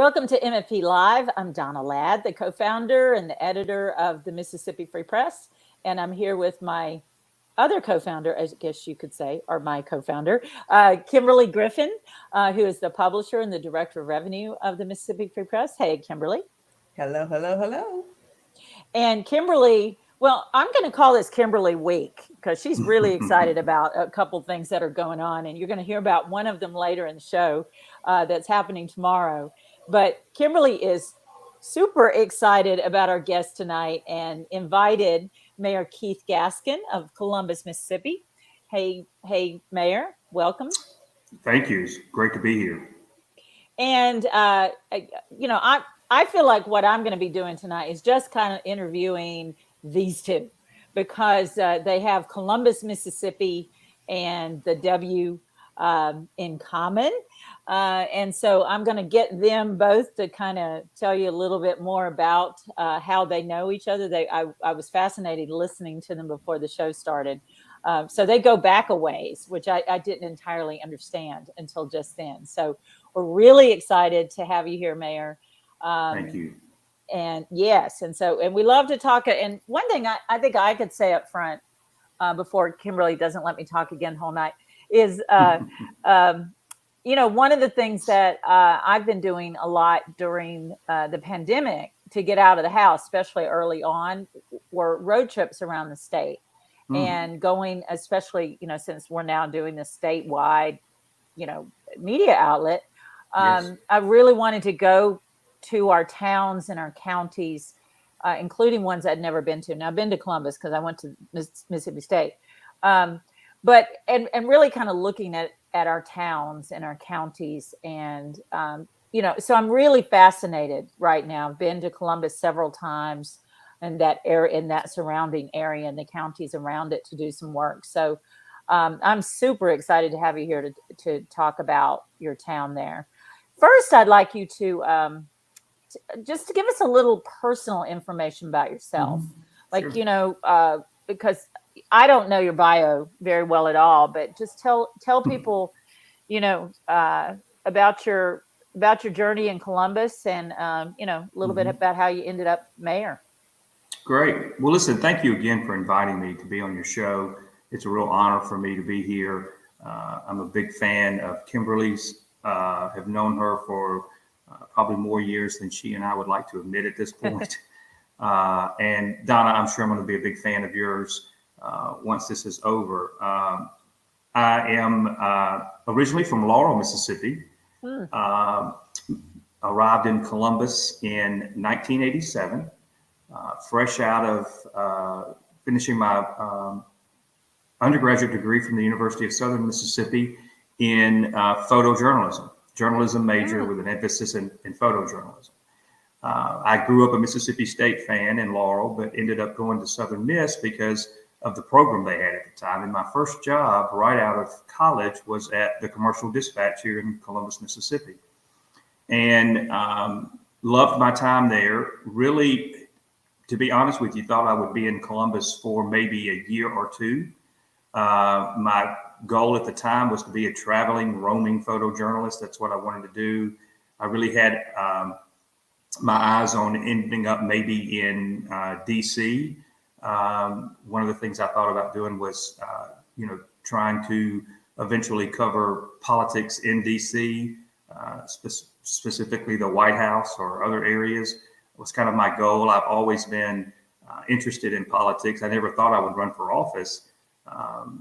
Welcome to MFP Live. I'm Donna Ladd, the co-founder and the editor of the Mississippi Free Press. And I'm here with my other co-founder, I guess you could say, or my co-founder, Kimberly Griffin, who is the publisher and the director of revenue of the Mississippi Free Press. Hey, Kimberly. Hello, hello, hello. And Kimberly, well, I'm going to call this Kimberly Week because she's really excited about a couple things that are going on. And you're going to hear about one of them later in the show that's happening tomorrow. But Kimberly is super excited about our guest tonight and invited Mayor Keith Gaskin of Columbus, Mississippi. Hey, Mayor, welcome. Thank you. It's great to be here. And, I feel like what I'm going to be doing tonight is just kind of interviewing these two because they have Columbus, Mississippi and the W in common. And so I'm going to get them both to kind of tell you a little bit more about how they know each other. I was fascinated listening to them before the show started. So they go back a ways, which I didn't entirely understand until just then. So we're really excited to have you here, Mayor. Thank you. And yes, and we love to talk. And one thing I think I could say up front before Kimberly doesn't let me talk again the whole night is, one of the things that I've been doing a lot during the pandemic to get out of the house, especially early on, were road trips around the state and going, especially, since we're now doing this statewide, media outlet. Yes. I really wanted to go to our towns and our counties, including ones I'd never been to. Now I've been to Columbus because I went to Mississippi State, but really kind of looking at our towns and our counties, and so I'm really fascinated right now. I've been to Columbus several times, and that area, in that surrounding area, and the counties around it, to do some work. So I'm super excited to have you here to talk about your town there. First, I'd like you to just to give us a little personal information about yourself. Like, Sure. Because I don't know your bio very well at all, but just tell people, about your journey in Columbus and, a little bit about how you ended up mayor. Great. Well, listen, thank you again for inviting me to be on your show. It's a real honor for me to be here. I'm a big fan of Kimberly's. Have known her for probably more years than she and I would like to admit at this point. And Donna, I'm sure I'm going to be a big fan of yours once this is over. I am originally from Laurel, Mississippi. Arrived in Columbus in 1987, fresh out of finishing my undergraduate degree from the University of Southern Mississippi in journalism major with an emphasis in photojournalism. I grew up a Mississippi State fan in Laurel, but ended up going to Southern Miss because of the program they had at the time. And my first job right out of college was at the Commercial Dispatch here in Columbus, Mississippi. And loved my time there. Really, to be honest with you, thought I would be in Columbus for maybe a year or two. My goal at the time was to be a traveling, roaming photojournalist. That's what I wanted to do. I really had my eyes on ending up maybe in DC. One of the things I thought about doing was, trying to eventually cover politics in DC, specifically the White House or other areas. It was kind of my goal. I've always been interested in politics. I never thought I would run for office.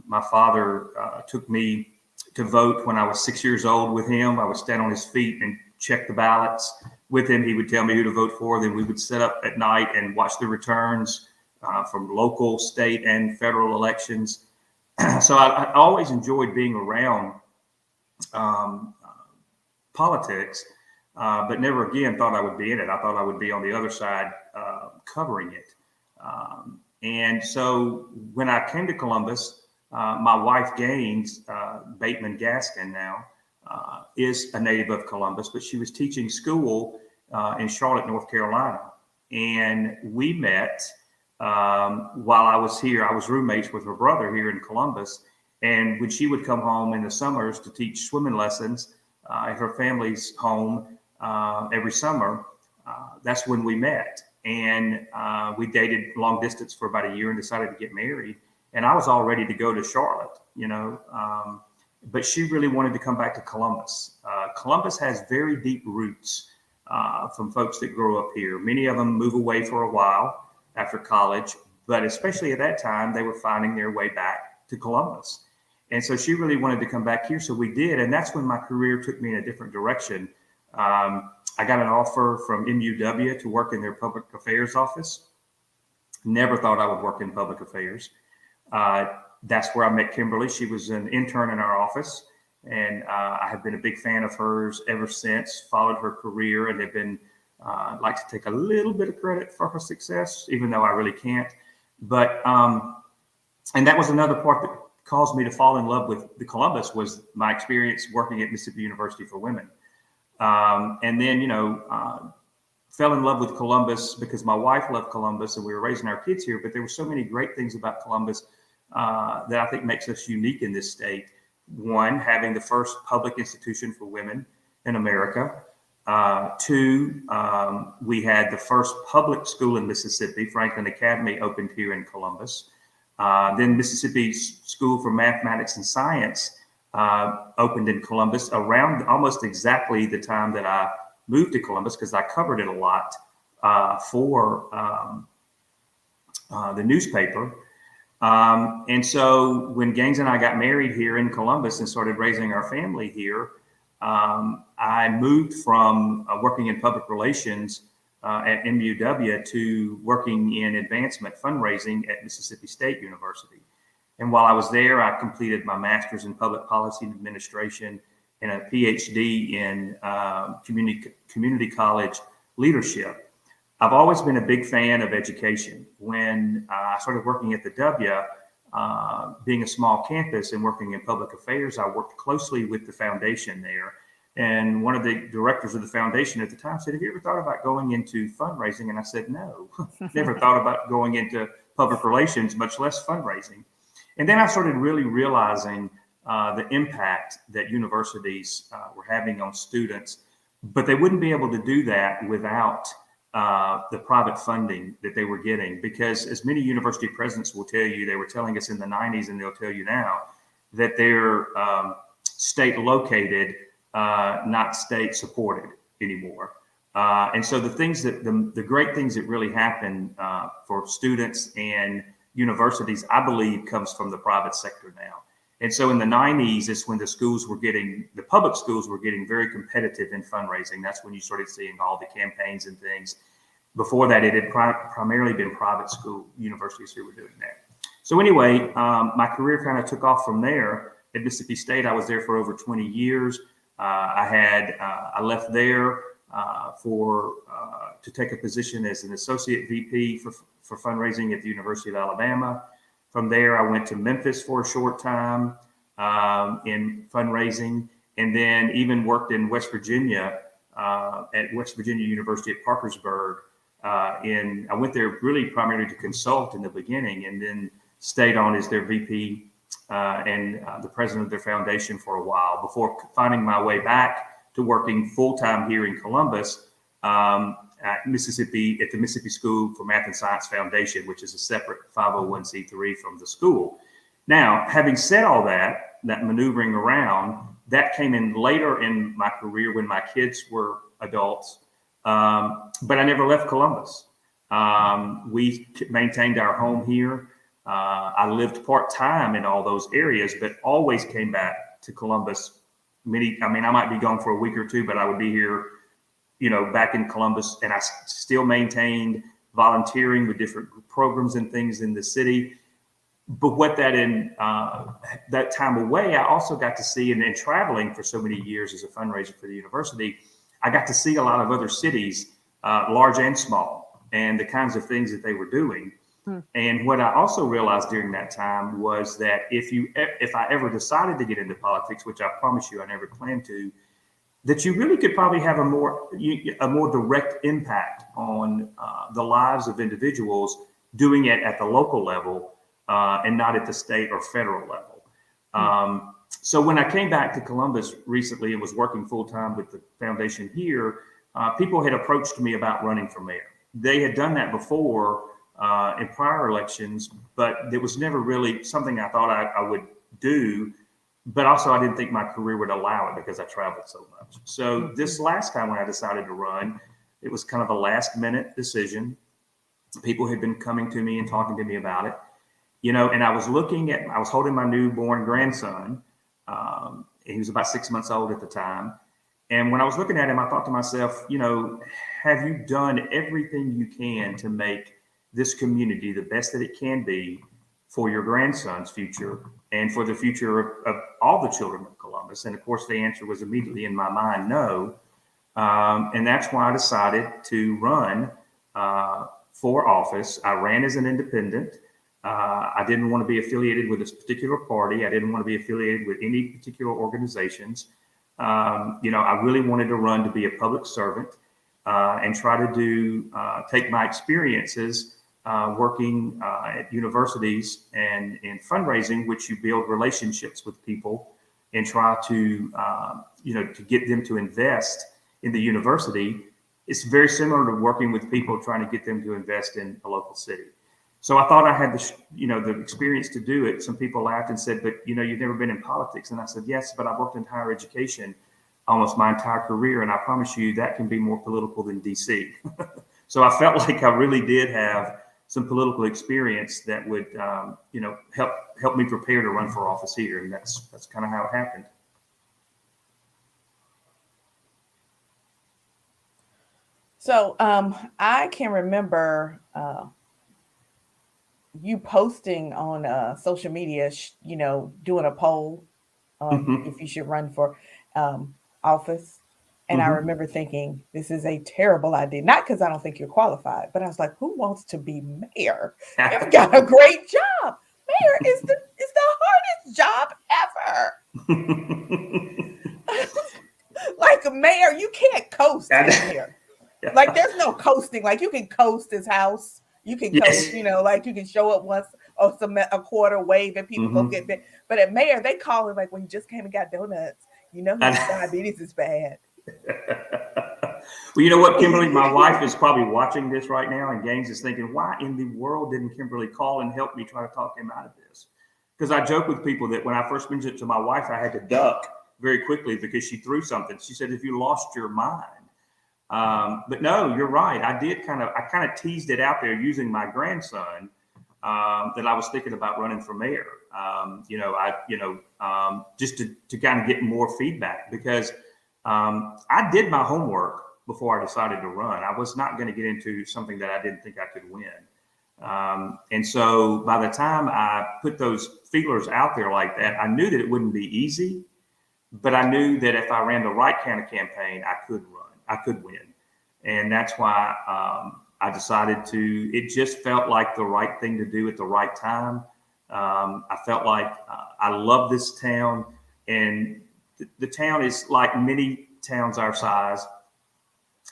My father took me to vote when I was 6 years old with him. I would stand on his feet and check the ballots with him. He would tell me who to vote for. Then we would sit up at night and watch the returns from local, state, and federal elections. So I always enjoyed being around politics, but never again thought I would be in it. I thought I would be on the other side covering it. And so when I came to Columbus, my wife Gaines, Bateman Gaskin now, is a native of Columbus, but she was teaching school in Charlotte, North Carolina. And we met while I was here. I was roommates with her brother here in Columbus. And when she would come home in the summers to teach swimming lessons at her family's home, every summer, that's when we met. And we dated long distance for about a year and decided to get married. And I was all ready to go to Charlotte, but she really wanted to come back to Columbus. Columbus has very deep roots from folks that grow up here. Many of them move away for a while after college, but especially at that time, they were finding their way back to Columbus. And so she really wanted to come back here. So we did. And that's when my career took me in a different direction. I got an offer from MUW to work in their public affairs office. Never thought I would work in public affairs. That's where I met Kimberly. She was an intern in our office, and I have been a big fan of hers ever since, followed her career, and have been like to take a little bit of credit for her success, even though I really can't. But, and that was another part that caused me to fall in love with the Columbus, was my experience working at Mississippi University for Women. And then, fell in love with Columbus because my wife loved Columbus and we were raising our kids here, but there were so many great things about Columbus that I think makes us unique in this state. One, having the first public institution for women in America. Two, we had the first public school in Mississippi. Franklin Academy opened here in Columbus. Then Mississippi School for Mathematics and Science opened in Columbus around almost exactly the time that I moved to Columbus, because I covered it a lot for the newspaper. And so when Gaines and I got married here in Columbus and started raising our family here, I moved from working in public relations at MUW to working in advancement fundraising at Mississippi State University. And while I was there, I completed my master's in public policy and administration and a PhD in community college leadership. I've always been a big fan of education. When I started working at the W, being a small campus and working in public affairs, I worked closely with the foundation there. And one of the directors of the foundation at the time said, "Have you ever thought about going into fundraising?" And I said, "No, never thought about going into public relations, much less fundraising." And then I started really realizing the impact that universities were having on students, but they wouldn't be able to do that without the private funding that they were getting. Because as many university presidents will tell you, they were telling us in the 90s, and they'll tell you now, that they're state located, not state supported anymore. And so the things that the great things that really happen for students and universities, I believe, comes from the private sector now. And so in the 90s is when the public schools were getting very competitive in fundraising. That's when you started seeing all the campaigns and things. Before that, it had primarily been private school universities who were doing that. So anyway, my career kind of took off from there. At Mississippi State, I was there for over 20 years. I left there to take a position as an associate VP for fundraising at the University of Alabama. From there, I went to Memphis for a short time in fundraising, and then even worked in West Virginia at West Virginia University at Parkersburg. I went there really primarily to consult in the beginning, and then stayed on as their VP and the president of their foundation for a while before finding my way back to working full-time here in Columbus at the Mississippi School for Math and Science Foundation, which is a separate 501c3 from the school. Now, having said all that maneuvering around, that came in later in my career when my kids were adults, but I never left Columbus. We maintained our home here. I lived part-time in all those areas, but always came back to Columbus. I might be gone for a week or two, but I would be here, back in Columbus, and I still maintained volunteering with different programs and things in the city. But what that time away, I also got to see, and traveling for so many years as a fundraiser for the university, I got to see a lot of other cities, large and small, and the kinds of things that they were doing. And what I also realized during that time was that if I ever decided to get into politics, which I promise you I never planned to, that you really could probably have a more direct impact on the lives of individuals doing it at the local level and not at the state or federal level. So when I came back to Columbus recently and was working full time with the foundation here, people had approached me about running for mayor. They had done that before in prior elections, but it was never really something I thought I would do. But also, I didn't think my career would allow it because I traveled so much. So this last time when I decided to run, it was kind of a last minute decision. People had been coming to me and talking to me about it, and I was holding my newborn grandson. He was about 6 months old at the time. And when I was looking at him, I thought to myself, have you done everything you can to make this community the best that it can be for your grandson's future and for the future of all the children of Columbus? And of course, the answer was immediately in my mind, no. And that's why I decided to run for office. I ran as an independent. I didn't want to be affiliated with this particular party. I didn't want to be affiliated with any particular organizations. I really wanted to run to be a public servant and try to take my experiences working at universities and in fundraising, which you build relationships with people and try to, to get them to invest in the university. It's very similar to working with people trying to get them to invest in a local city. So I thought I had the experience to do it. Some people laughed and said, but you've never been in politics. And I said, yes, but I've worked in higher education almost my entire career. And I promise you that can be more political than DC. So I felt like I really did have some political experience that would, help me prepare to run for office here. And that's kind of how it happened. So I can remember you posting on social media, doing a poll if you should run for office. And I remember thinking, this is a terrible idea. Not because I don't think you're qualified, but I was like, who wants to be mayor? You've got a great job. Mayor is the hardest job ever. Like a mayor, you can't coast here. Like there's no coasting. Like you can coast his house. You can coast, like you can show up once or a quarter, wave and people go get there. But at mayor, they call it like when you just came and got donuts. His diabetes is bad. Well, you know what, Kimberly, my wife is probably watching this right now, and Gaines is thinking, why in the world didn't Kimberly call and help me try to talk him out of this? Because I joke with people that when I first mentioned it to my wife, I had to duck very quickly because she threw something. She said, "If you lost your mind?" But no, you're right. I kind of teased it out there using my grandson that I was thinking about running for mayor. Just to kind of get more feedback because I did my homework before I decided to run. I was not going to get into something that I didn't think I could win. And so by the time I put those feelers out there like that, I knew that it wouldn't be easy, but I knew that if I ran the right kind of campaign, I could run. I could win. And that's why I decided to, it just felt like the right thing to do at the right time. I felt like I love this town, and the town is like many towns our size.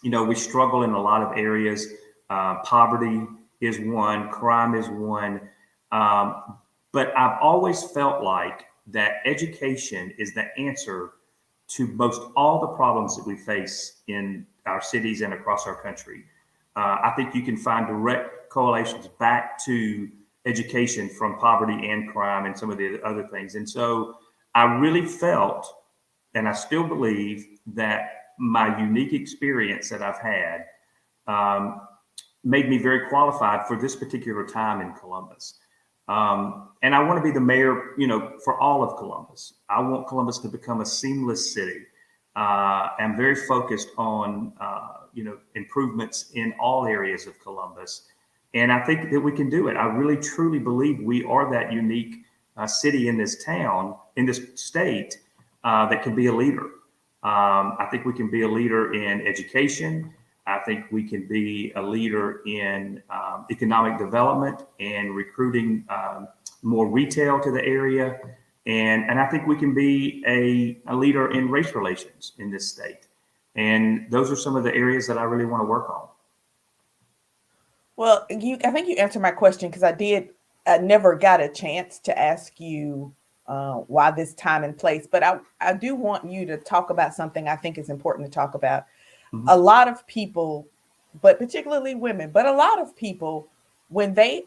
We struggle in a lot of areas. Poverty is one, crime is one. But I've always felt like that education is the answer to most all the problems that we face in our cities and across our country. I think you can find direct correlations back to education from poverty and crime and some of the other things. And so I really felt, and I still believe, that my unique experience that I've had made me very qualified for this particular time in Columbus. And I want to be the mayor, for all of Columbus. I want Columbus to become a seamless city. I'm very focused on, improvements in all areas of Columbus. And I think that we can do it. I really, truly believe we are that unique city in this town, in this state, that can be a leader. I think we can be a leader in education. I think we can be a leader in economic development and recruiting more retail to the area. And I think we can be a leader in race relations in this state. And those are some of the areas that I really want to work on. Well, I think you answered my question because I never got a chance to ask you why this time and place. But I do want you to talk about something I think is important to talk about. Mhm. A lot of people, but particularly women, but a lot of people, when they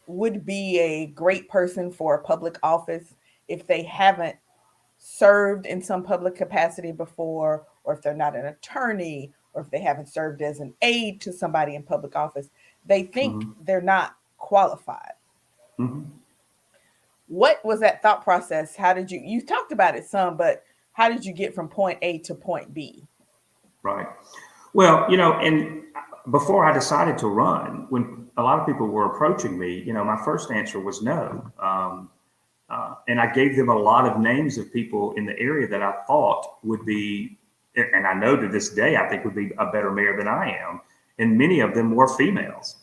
would be a great person for a public office, if they haven't served in some public capacity before, or if they're not an attorney, or if they haven't served as an aide to somebody in public office, they think Mhm. they're not qualified. Mhm. What was that thought process? How did you talked about it some, but how did you get from point A to point B? Right. Well, and before I decided to run, when a lot of people were approaching me, my first answer was no. And I gave them a lot of names of people in the area that I thought would be, and I know to this day, I think would be a better mayor than I am. And many of them were females.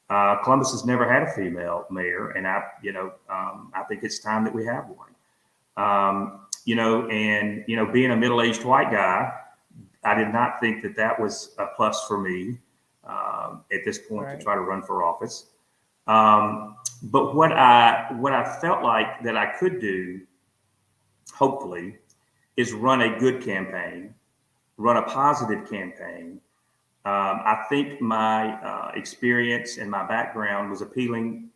Columbus has never had a female mayor, and I think it's time that we have one. Being a middle-aged white guy, I did not think that that was a plus for me at this point to Right. try to run for office. But what I felt like that I could do, hopefully, is run a good campaign, run a positive campaign. I think my experience and my background was appealing,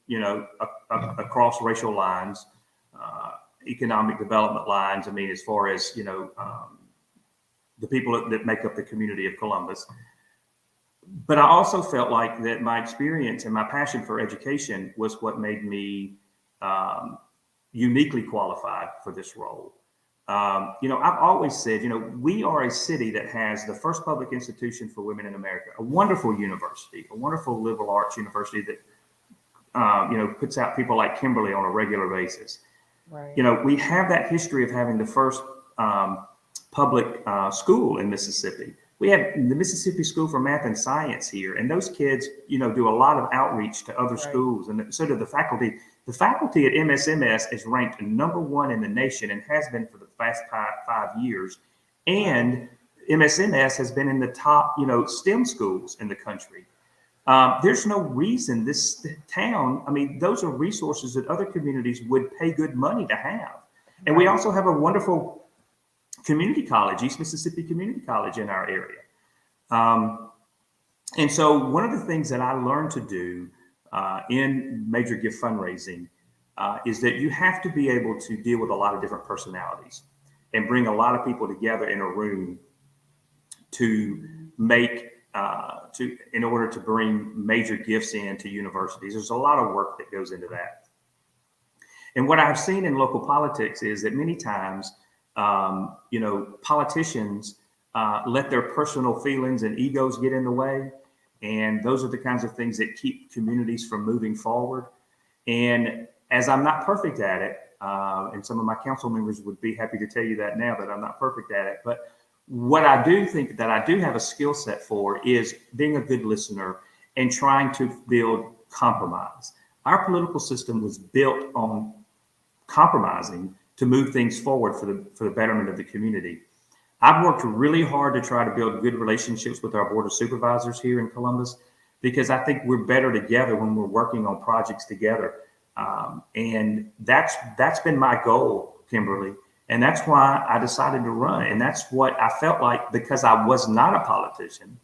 across racial lines, economic development lines. I mean, as far as the people that make up the community of Columbus. But I also felt like that my experience and my passion for education was what made me uniquely qualified for this role. I've always said, we are a city that has the first public institution for women in America, a wonderful university, a wonderful liberal arts university that, puts out people like Kimberly on a regular basis. Right. We have that history of having the first public school in Mississippi. We have the Mississippi School for Math and Science here, and those kids, do a lot of outreach to other Right. schools, and so do the faculty. The faculty at MSMS is ranked #1 in the nation and has been for the past 5 years. And MSMS has been in the top, STEM schools in the country. There's no reason this town, I mean, those are resources that other communities would pay good money to have. And we Right. also have a wonderful community college, East Mississippi Community College in our area. And so one of the things that I learned to do in major gift fundraising is that you have to be able to deal with a lot of different personalities and bring a lot of people together in a room to make in order to bring major gifts into universities. There's a lot of work that goes into that. And what I've seen in local politics is that many times, politicians let their personal feelings and egos get in the way. And those are the kinds of things that keep communities from moving forward. And as I'm not perfect at it, and some of my council members would be happy to tell you that now, that I'm not perfect at it. But what I do think that I do have a skill set for is being a good listener and trying to build compromise. Our political system was built on compromising to move things forward for the betterment of the community. I've worked really hard to try to build good relationships with our board of supervisors here in Columbus, because I think we're better together when we're working on projects together. And that's been my goal, Kimberly. And that's why I decided to run. And that's what I felt like, because I was not a politician.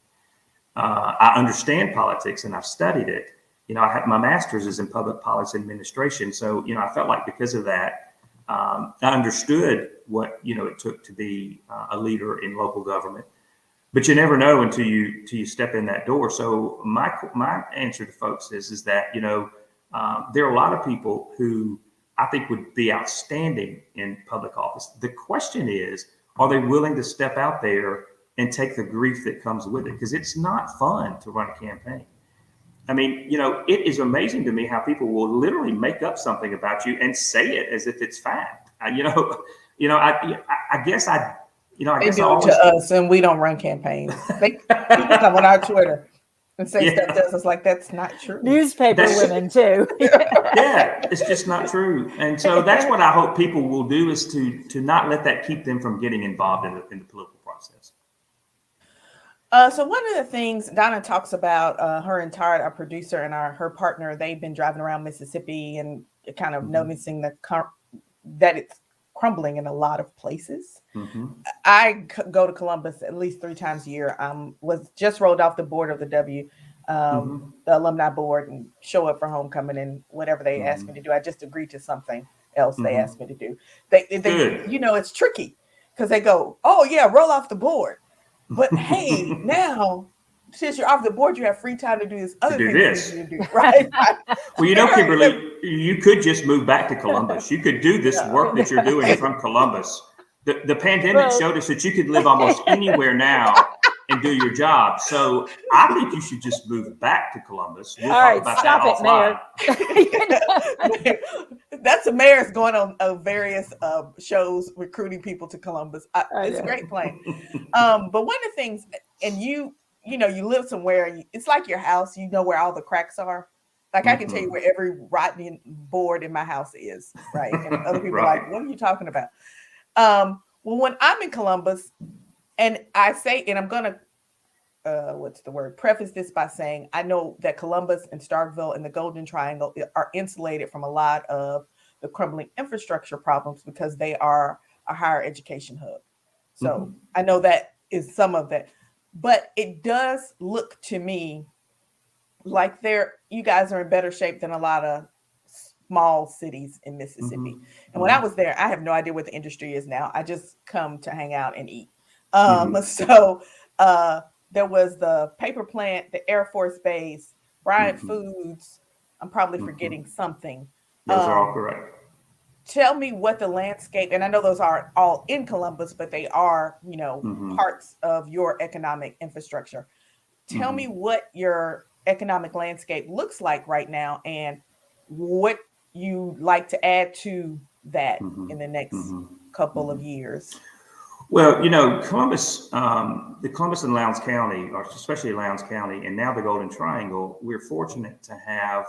I understand politics and I've studied it. I have my master's is in public policy administration. So, I felt like because of that, I understood what, it took to be a leader in local government. But you never know until you step in that door. So my answer to folks is that, there are a lot of people who I think would be outstanding in public office. The question is, are they willing to step out there and take the grief that comes with it? Because it's not fun to run a campaign. I mean, it is amazing to me how people will literally make up something about you and say it as if it's fact. I guess I They guess I do it always to us, and we don't run campaigns. People come on our Twitter and say stuff to us. It's like, that's not true. Newspaper women too. Yeah, it's just not true. And so that's what I hope people will do, is to not let that keep them from getting involved in the political process. So one of the things Donna talks about, her and Tara, our producer, and her partner, they've been driving around Mississippi and kind of noticing that it's crumbling in a lot of places. Mm-hmm. I go to Columbus at least 3 times a year. Was just rolled off the board of the the alumni board, and show up for homecoming and whatever they asked me to do. I just agreed to something else they asked me to do. They Good. it's tricky because they go, oh yeah, roll off the board. But hey, now since you're off the board, you have free time to do this other thing you need to do, right? Well, Kimberly, you could just move back to Columbus. You could do this work that you're doing from Columbus. The pandemic showed us that you could live almost anywhere now and do your job. So I think you should just move back to Columbus. We'll All right, talk about stop that it, Mayor. That's the mayor's going on various shows recruiting people to Columbus. It's a great plan. But one of the things, and you live somewhere, and it's like your house. You know where all the cracks are. Like I can tell you where every rotten board in my house is, right? And other people are like, "What are you talking about?" Well, when I'm in Columbus, and I say, and I'm gonna, preface this by saying, I know that Columbus and Starkville and the Golden Triangle are insulated from a lot of the crumbling infrastructure problems because they are a higher education hub. So I know that is some of that, but it does look to me like you guys are in better shape than a lot of small cities in Mississippi. And when I was there, I have no idea what the industry is now. I just come to hang out and eat. So there was the paper plant, the Air Force Base, Bryant Foods. I'm probably forgetting something. Those are all correct. Tell me what the landscape, and I know those aren't all in Columbus, but they are, parts of your economic infrastructure. Tell me what your economic landscape looks like right now and what you like to add to that in the next couple of years. Well, Columbus, the Columbus and Lowndes County, or especially Lowndes County, and now the Golden Triangle, we're fortunate to have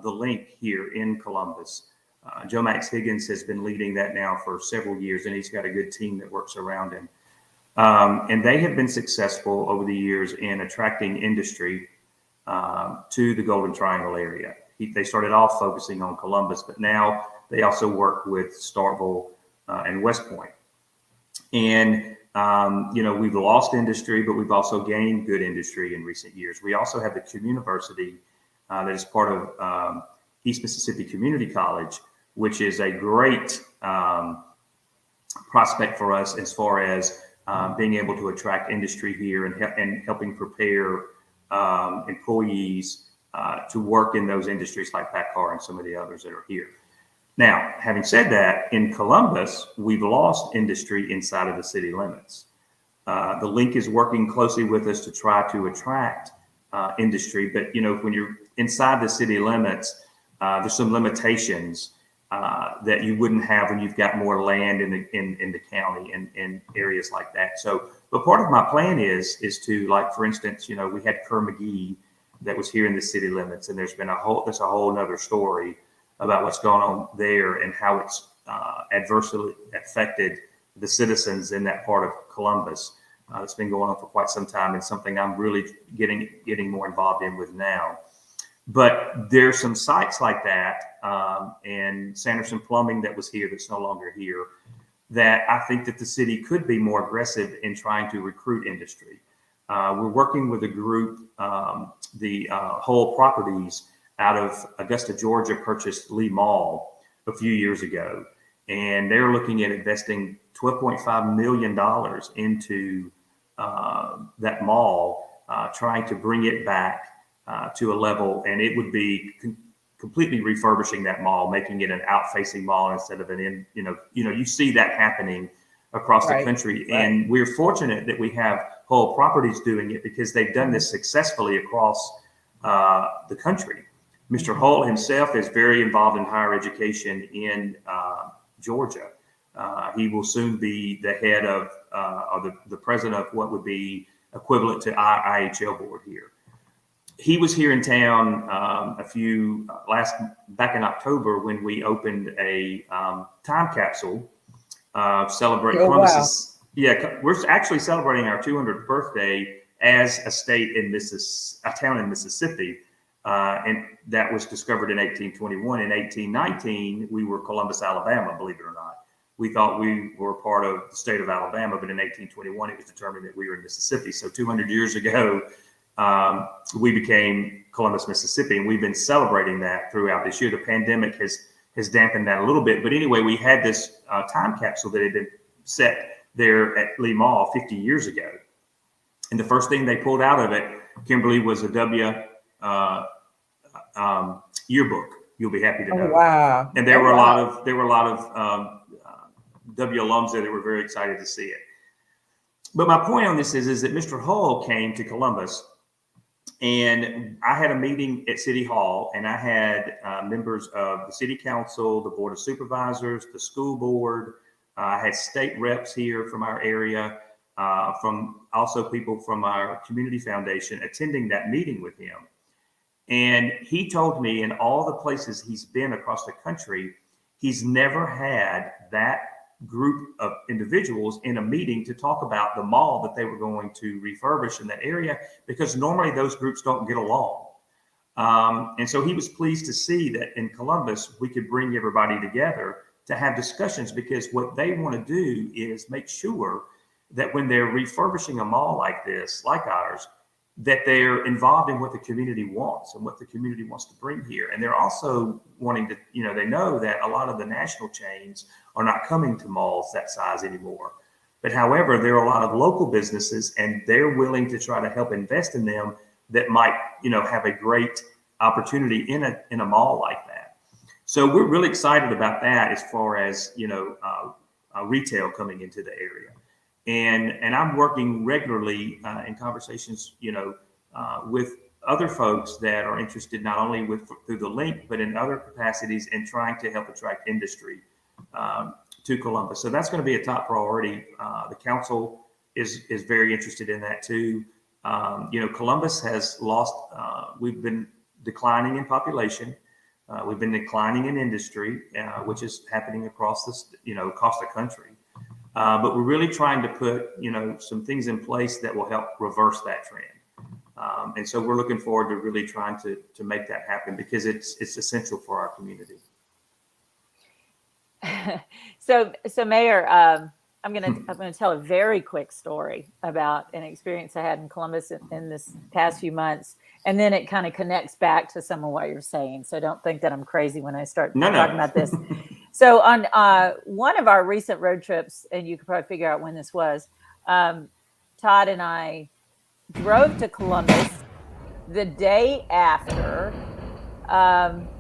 the link here in Columbus. Joe Max Higgins has been leading that now for several years, and he's got a good team that works around him. And they have been successful over the years in attracting industry to the Golden Triangle area. They started off focusing on Columbus, but now they also work with Starkville and West Point. And, we've lost industry, but we've also gained good industry in recent years. We also have the Communiversity that is part of East Mississippi Community College, which is a great prospect for us as far as being able to attract industry here and helping prepare employees to work in those industries like PACCAR and some of the others that are here. Now, having said that, in Columbus, we've lost industry inside of the city limits. The link is working closely with us to try to attract industry, but when you're inside the city limits, there's some limitations that you wouldn't have when you've got more land in the county and areas like that. So, but part of my plan is to, like, for instance, we had Kerr McGee that was here in the city limits, and there's a whole nother story about what's going on there and how it's adversely affected the citizens in that part of Columbus. It's been going on for quite some time, and something I'm really getting more involved in with now. But there's some sites like that, and Sanderson Plumbing that was here that's no longer here, that I think that the city could be more aggressive in trying to recruit industry. We're working with a group, the Whole Properties out of Augusta, Georgia, purchased Lee Mall a few years ago, and they're looking at investing $12.5 million into that mall, trying to bring it back to a level, and it would be completely refurbishing that mall, making it an out-facing mall instead of an in. You see that happening across the country, and we're fortunate that we have Whole Properties doing it because they've done this successfully across the country. Mr. Hull himself is very involved in higher education in Georgia. He will soon be the head of, or the president of what would be equivalent to our IHL board here. He was here in town back in October when we opened a time capsule celebrating Columbus. Wow. Yeah, we're actually celebrating our 200th birthday as a state in a town in Mississippi. And that was discovered in 1821. In 1819, we were Columbus, Alabama, believe it or not. We thought we were part of the state of Alabama, but in 1821, it was determined that we were in Mississippi. So 200 years ago, we became Columbus, Mississippi, and we've been celebrating that throughout this year. The pandemic has dampened that a little bit. But anyway, we had this time capsule that had been set there at Lee Mall 50 years ago. And the first thing they pulled out of it, Kimberly, was a W yearbook. You'll be happy to know. Oh, wow. And there were a lot of W alums there that were very excited to see it. But my point on this is that Mr. Hull came to Columbus, and I had a meeting at City Hall, and I had members of the City Council, the Board of Supervisors, the school board. I had state reps here from our area, from also people from our community foundation attending that meeting with him. And he told me in all the places he's been across the country, he's never had that group of individuals in a meeting to talk about the mall that they were going to refurbish in that area, because normally those groups don't get along. And so he was pleased to see that in Columbus, we could bring everybody together to have discussions, because what they want to do is make sure that when they're refurbishing a mall like this, like ours, that they're involved in what the community wants and what the community wants to bring here. And they're also wanting to, they know that a lot of the national chains are not coming to malls that size anymore. But however, there are a lot of local businesses, and they're willing to try to help invest in them that might, have a great opportunity in a mall like that. So we're really excited about that as far as, retail coming into the area. And I'm working regularly in conversations, with other folks that are interested not only through the link, but in other capacities in trying to help attract industry to Columbus. So that's going to be a top priority. The council is very interested in that too. Columbus has lost. We've been declining in population. We've been declining in industry, which is happening across the country. But we're really trying to put, some things in place that will help reverse that trend. And so we're looking forward to really trying to make that happen, because it's essential for our community. So Mayor, I'm gonna tell a very quick story about an experience I had in Columbus in this past few months, and then it kind of connects back to some of what you're saying. So don't think that I'm crazy when I start talking about this. So on one of our recent road trips, and you could probably figure out when this was, Todd and I drove to Columbus the day after.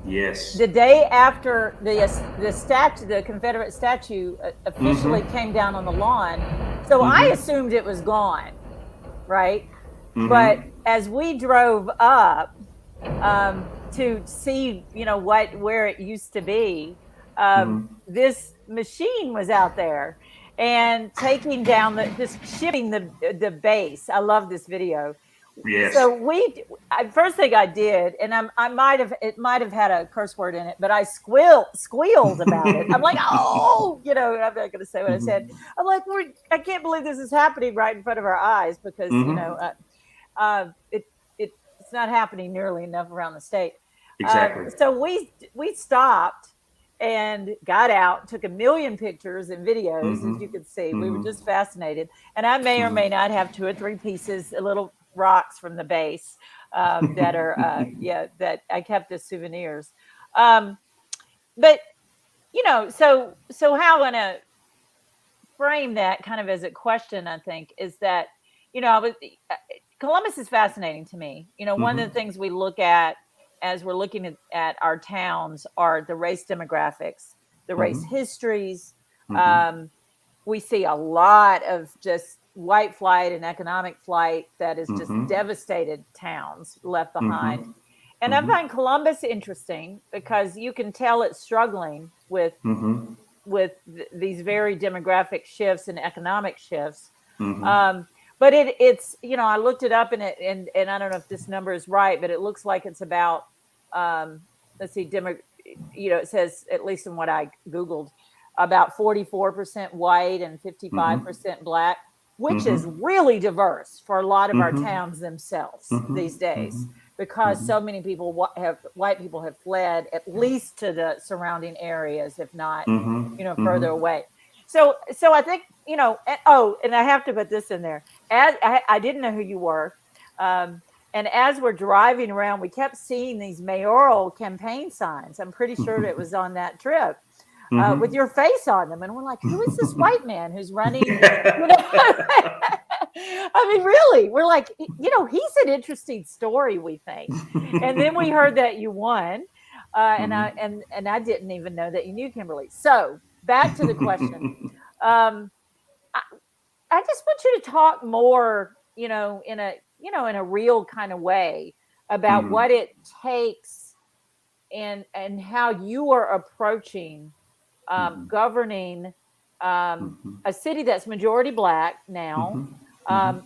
Yes. The day after the Confederate statue officially came down on the lawn. So I assumed it was gone, right? But as we drove up to see, where it used to be, this machine was out there and taking down just shipping the base. I love this video. Yes. So first thing I did, and it might have had a curse word in it, but I squealed about it. I'm like, oh, I'm not going to say what I said. I'm like, I can't believe this is happening right in front of our eyes, because it's not happening nearly enough around the state. Exactly. So we stopped and got out, took a million pictures and videos, as you could see. We were just fascinated. And I may or may not have 2 or 3 pieces, little rocks from the base that are, that I kept as souvenirs. But, so how I want to frame that kind of as a question, I think, is that, Columbus is fascinating to me. One of the things we look at as we're looking at our towns are the race demographics, the race histories. We see a lot of just white flight and economic flight that has just devastated towns left behind. And I find Columbus interesting because you can tell it's struggling with these very demographic shifts and economic shifts. But it's I looked it up and I don't know if this number is right, but it looks like it's about let's see, it says, at least in what I Googled, about 44% white and 55% black. which is really diverse for a lot of our towns themselves these days, because so many people white people have fled at least to the surrounding areas, if not, further away. So I think, and I have to put this in there. As I didn't know who you were. And as we're driving around, we kept seeing these mayoral campaign signs. I'm pretty sure it was on that trip with your face on them. And we're like, who is this white man who's running? I mean, really, we're like, he's an interesting story, we think. And then we heard that you won. And I didn't even know that you knew Kimberly. So back to the question. I just want you to talk more, in a real kind of way about what it takes and how you are approaching governing a city that's majority Black now,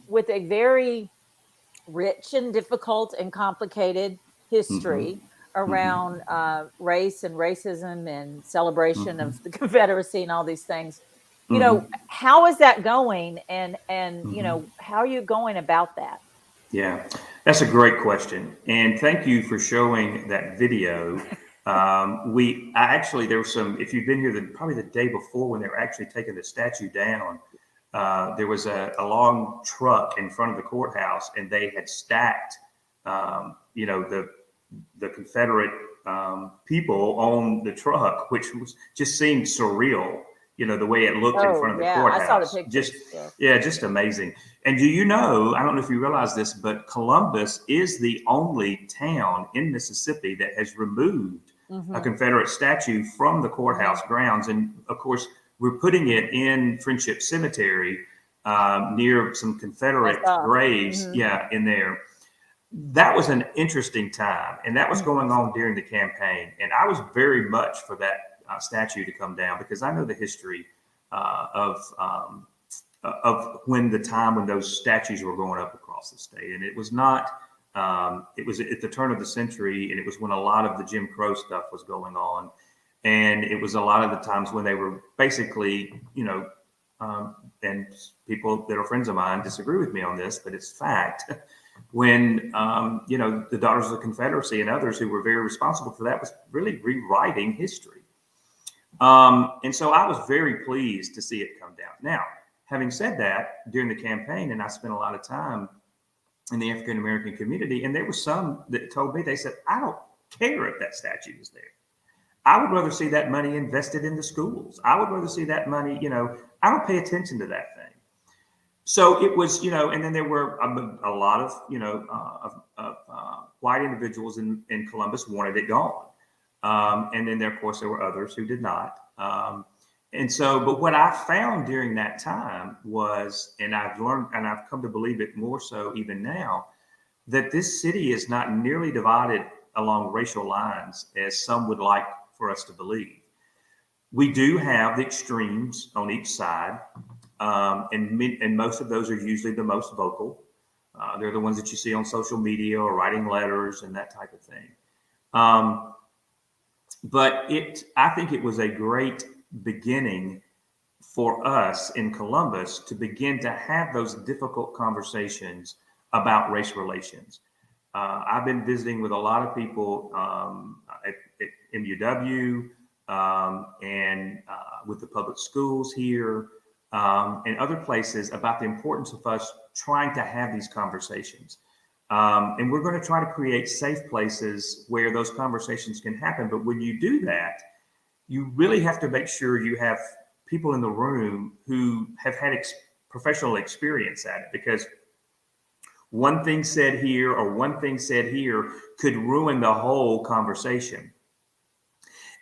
with a very rich and difficult and complicated history around race and racism and celebration of the Confederacy and all these things. How is that going? And how are you going about that? Yeah, that's a great question. And thank you for showing that video. There was some, if you've been here probably the day before when they were actually taking the statue down, there was a long truck in front of the courthouse, and they had stacked, the Confederate people on the truck, which just seemed surreal. The way it looked in front of the courthouse. I saw the pictures. Just amazing. And I don't know if you realize this, but Columbus is the only town in Mississippi that has removed a Confederate statue from the courthouse grounds. And of course, we're putting it in Friendship Cemetery near some Confederate graves. In there. That was an interesting time. And that was going on during the campaign. And I was very much for that statue to come down, because I know the history of when those statues were going up across the state, and it was not. It was at the turn of the century, and it was when a lot of the Jim Crow stuff was going on, and it was a lot of the times when they were basically, and people that are friends of mine disagree with me on this, but it's fact. When the Daughters of the Confederacy and others who were very responsible for that was really rewriting history. And so I was very pleased to see it come down. Now, having said that, during the campaign, and I spent a lot of time in the African American community, and there were some that told me, they said, I don't care if that statue is there. I would rather see that money invested in the schools. I would rather see that money, I don't pay attention to that thing. So it was, and then there were a lot of white individuals in Columbus wanted it gone. And then of course, there were others who did not. But what I found during that time was, and I've learned, and I've come to believe it more so even now, that this city is not nearly divided along racial lines as some would like for us to believe. We do have the extremes on each side, and most of those are usually the most vocal. They're the ones that you see on social media or writing letters and that type of thing. But I think it was a great beginning for us in Columbus to begin to have those difficult conversations about race relations. I've been visiting with a lot of people at MUW and with the public schools here and other places about the importance of us trying to have these conversations. And we're going to try to create safe places where those conversations can happen. But when you do that, you really have to make sure you have people in the room who have had professional experience at it, because one thing said here or one thing said here could ruin the whole conversation.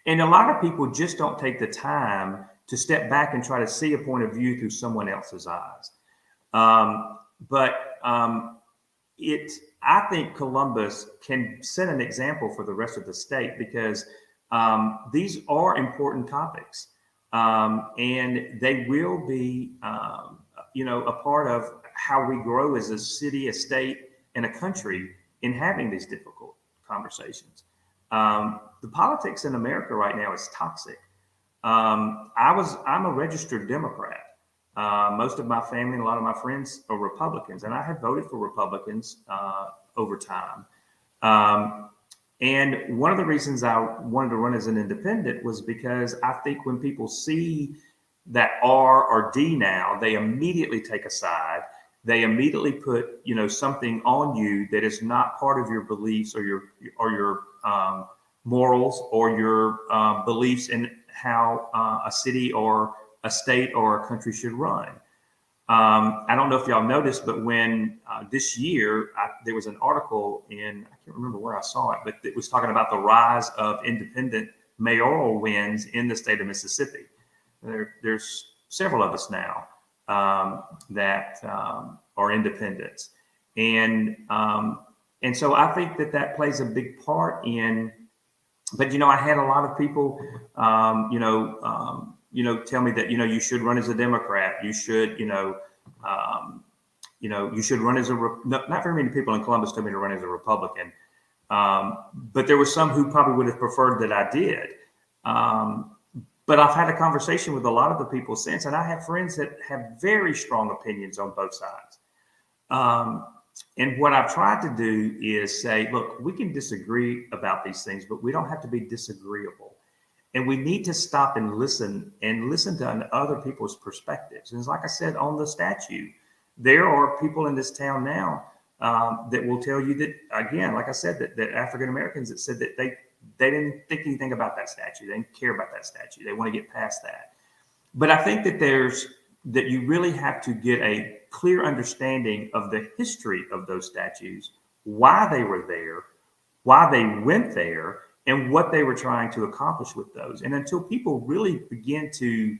And a lot of people just don't take the time to step back and try to see a point of view through someone else's eyes. I think Columbus can set an example for the rest of the state, because these are important topics, and they will be, a part of how we grow as a city, a state, and a country in having these difficult conversations. The politics in America right now is toxic. I'm a registered Democrat. Most of my family and a lot of my friends are Republicans, and I have voted for Republicans over time. And one of the reasons I wanted to run as an independent was because I think when people see that R or D now, they immediately take a side. They immediately put, something on you that is not part of your beliefs or your morals or your beliefs in how a city or a state or a country should run. I don't know if y'all noticed, but when this year there was an article in, I can't remember where I saw it, but it was talking about the rise of independent mayoral wins in the state of Mississippi. There's several of us now that are independents, and so I think that plays a big part in. But I had a lot of people, tell me that you should run as a Democrat. You should, you should run as not very many people in Columbus told me to run as a Republican, but there were some who probably would have preferred that I did. But I've had a conversation with a lot of the people since, and I have friends that have very strong opinions on both sides. And what I've tried to do is say, look, we can disagree about these things, but we don't have to be disagreeable. And we need to stop and listen to other people's perspectives. And like I said, on the statue, there are people in this town now that will tell you that, again, like I said, that African-Americans that said that they didn't think anything about that statue. They didn't care about that statue. They want to get past that. But I think that that you really have to get a clear understanding of the history of those statues, why they were there, why they went there, and what they were trying to accomplish with those. And until people really begin to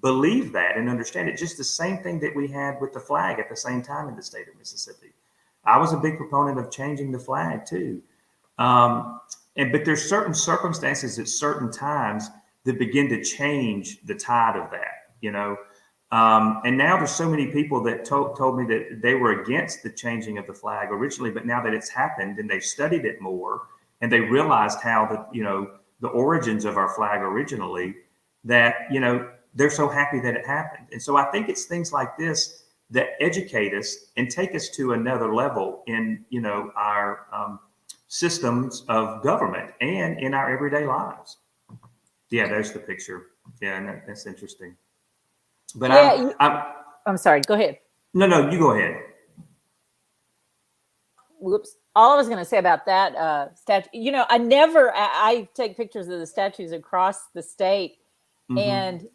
believe that and understand it, just the same thing that we had with the flag at the same time in the state of Mississippi. I was a big proponent of changing the flag too. But there's certain circumstances at certain times that begin to change the tide of that, and now there's so many people that told me that they were against the changing of the flag originally, but now that it's happened and they've studied it more and they realized how the origins of our flag originally, that, they're so happy that it happened. And so I think it's things like this that educate us and take us to another level in, our systems of government and in our everyday lives. Yeah, there's the picture. Yeah, that's interesting. But yeah, I'm sorry. Go ahead. No, you go ahead. Whoops. All I was going to say about that statue, I take pictures of the statues across the state, and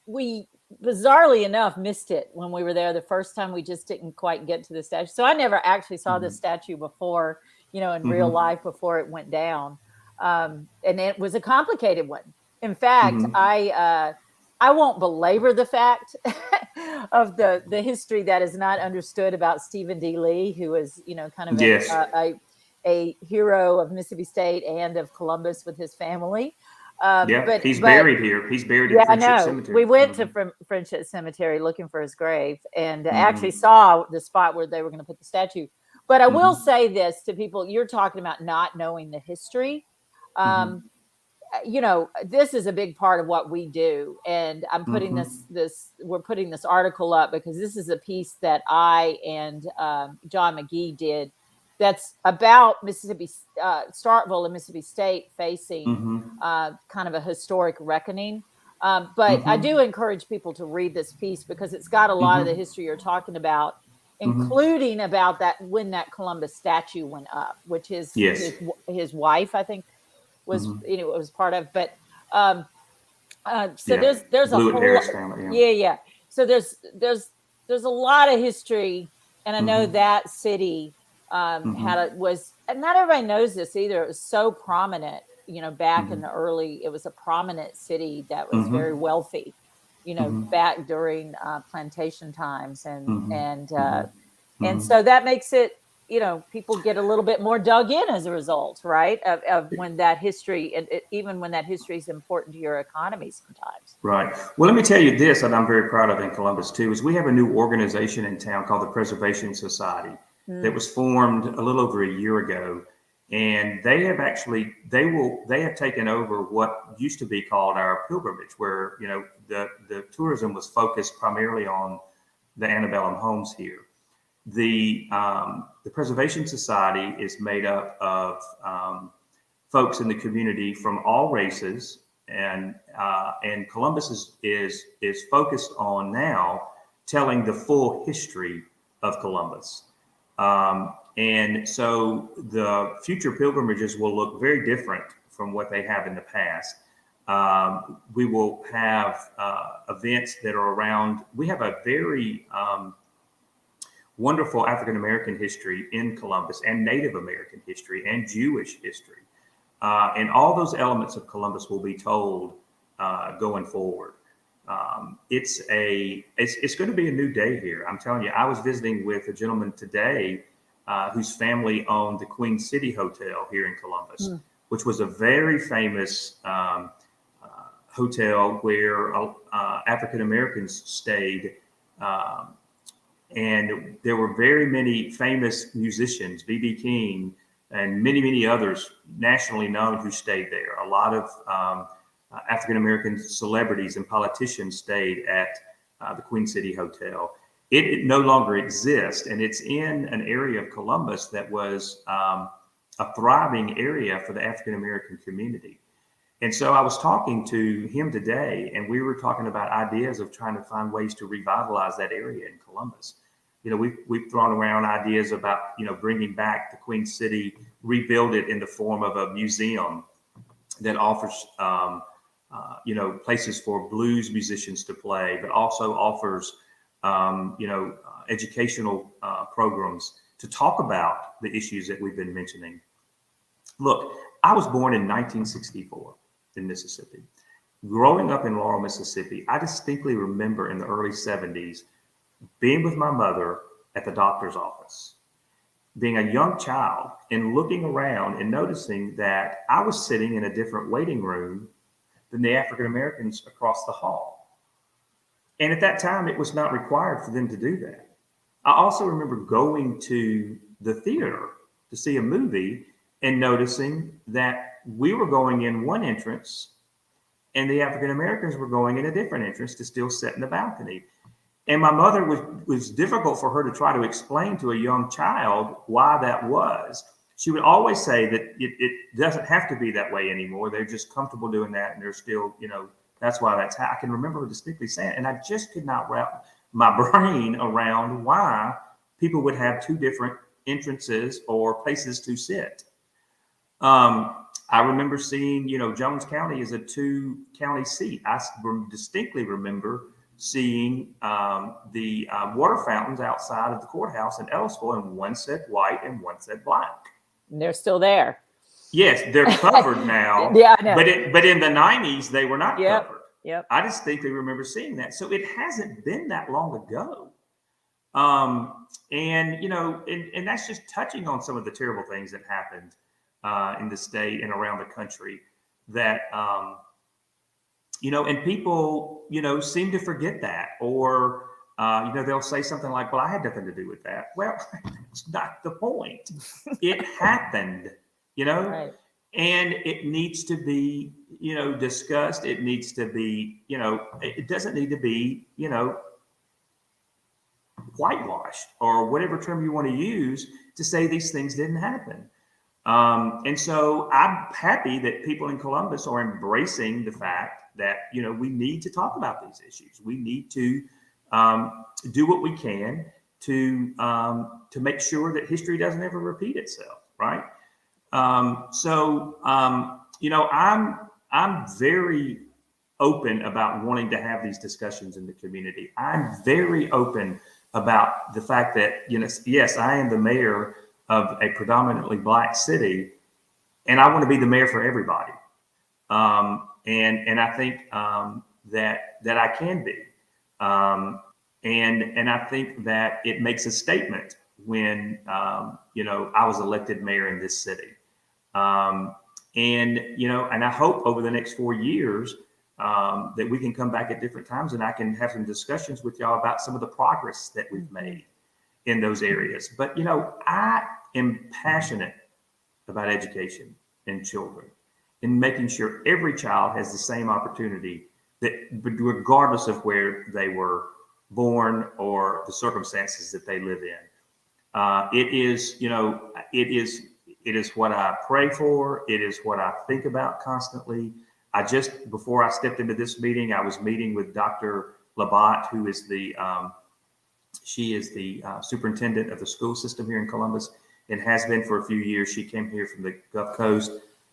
we bizarrely enough missed it when we were there the first time. We just didn't quite get to the statue. So I never actually saw the statue before, in real life before it went down. And it was a complicated one. In fact, I won't belabor the fact of the history that is not understood about Stephen D. Lee, who is, kind of a hero of Mississippi State and of Columbus with his family. But he's buried here. He's buried in Friendship Cemetery. We went to Friendship Cemetery looking for his grave and actually saw the spot where they were going to put the statue. But I will say this to people: you're talking about not knowing the history. This is a big part of what we do. And I'm putting we're putting this article up because this is a piece that I and John McGee did that's about Mississippi, Starkville and Mississippi State facing kind of a historic reckoning. But I do encourage people to read this piece because it's got a lot of the history you're talking about, including about that when that Columbus statue went up, which is his wife, I think, was it was part of. But there's a whole family, so there's a lot of history, and I know that city and not everybody knows this either. It was so prominent, back in the early. It was a prominent city that was very wealthy, back during plantation times, and so that makes it. People get a little bit more dug in as a result, right? Of when that history, and even when that history is important to your economy sometimes. Right. Well, let me tell you this, and I'm very proud of in Columbus too, is we have a new organization in town called the Preservation Society that was formed a little over a year ago. And they have taken over what used to be called our pilgrimage, where, the tourism was focused primarily on the antebellum homes here. The Preservation Society is made up of folks in the community from all races, and Columbus is focused on now telling the full history of Columbus. And so the future pilgrimages will look very different from what they have in the past. We will have events that are around. We have a very wonderful African American history in Columbus, and Native American history, and Jewish history. And all those elements of Columbus will be told going forward. It's going to be a new day here. I'm telling you, I was visiting with a gentleman today whose family owned the Queen City Hotel here in Columbus, which was a very famous hotel where African Americans stayed. And there were very many famous musicians, B.B. King, and many, many others nationally known who stayed there. A lot of African American celebrities and politicians stayed at the Queen City Hotel. It no longer exists, and it's in an area of Columbus that was a thriving area for the African American community. And so I was talking to him today, and we were talking about ideas of trying to find ways to revitalize that area in Columbus. We've thrown around ideas about, bringing back the Queen City, rebuild it in the form of a museum that offers, places for blues musicians to play, but also offers, educational programs to talk about the issues that we've been mentioning. Look, I was born in 1964 in Mississippi. Growing up in Laurel, Mississippi, I distinctly remember in the early 70s being with my mother at the doctor's office, being a young child and looking around and noticing that I was sitting in a different waiting room than the African Americans across the hall. And at that time, it was not required for them to do that. I also remember going to the theater to see a movie and noticing that we were going in one entrance and the African Americans were going in a different entrance to still sit in the balcony. And my mother was difficult for her to try to explain to a young child why that was. She would always say that it doesn't have to be that way anymore. They're just comfortable doing that, and they're still, that's why that's how. I can remember her distinctly saying it, and I just could not wrap my brain around why people would have two different entrances or places to sit. I remember seeing, Jones County is a 2-county seat. I distinctly remember seeing the water fountains outside of the courthouse in Ellisville, and one said white and one said black. And they're still there. Yes, they're covered now. Yeah, I know. But in the 90s, they were not covered. Yep. I distinctly remember seeing that. So it hasn't been that long ago. And that's just touching on some of the terrible things that happened in the state and around the country that, and people, seem to forget that, or, they'll say something like, well, I had nothing to do with that. Well, that's not the point. It happened, Right. and it needs to be, discussed. It needs to be, it doesn't need to be, whitewashed or whatever term you want to use to say these things didn't happen. And so I'm happy that people in Columbus are embracing the fact that, we need to talk about these issues. We need to do what we can to make sure that history doesn't ever repeat itself, right? I'm very open about wanting to have these discussions in the community. I'm very open about the fact that, yes, I am the mayor of a predominantly Black city, and I want to be the mayor for everybody. And I think that I can be. And I think that it makes a statement when, I was elected mayor in this city. And I hope over the next 4 years that we can come back at different times and I can have some discussions with y'all about some of the progress that we've made in those areas. But, I am passionate about education and children and making sure every child has the same opportunity, that regardless of where they were born or the circumstances that they live in. It is what I pray for. It is what I think about constantly. Before I stepped into this meeting, I was meeting with Dr. Labat, who is she is the superintendent of the school system here in Columbus and has been for a few years. She came here from the Gulf Coast.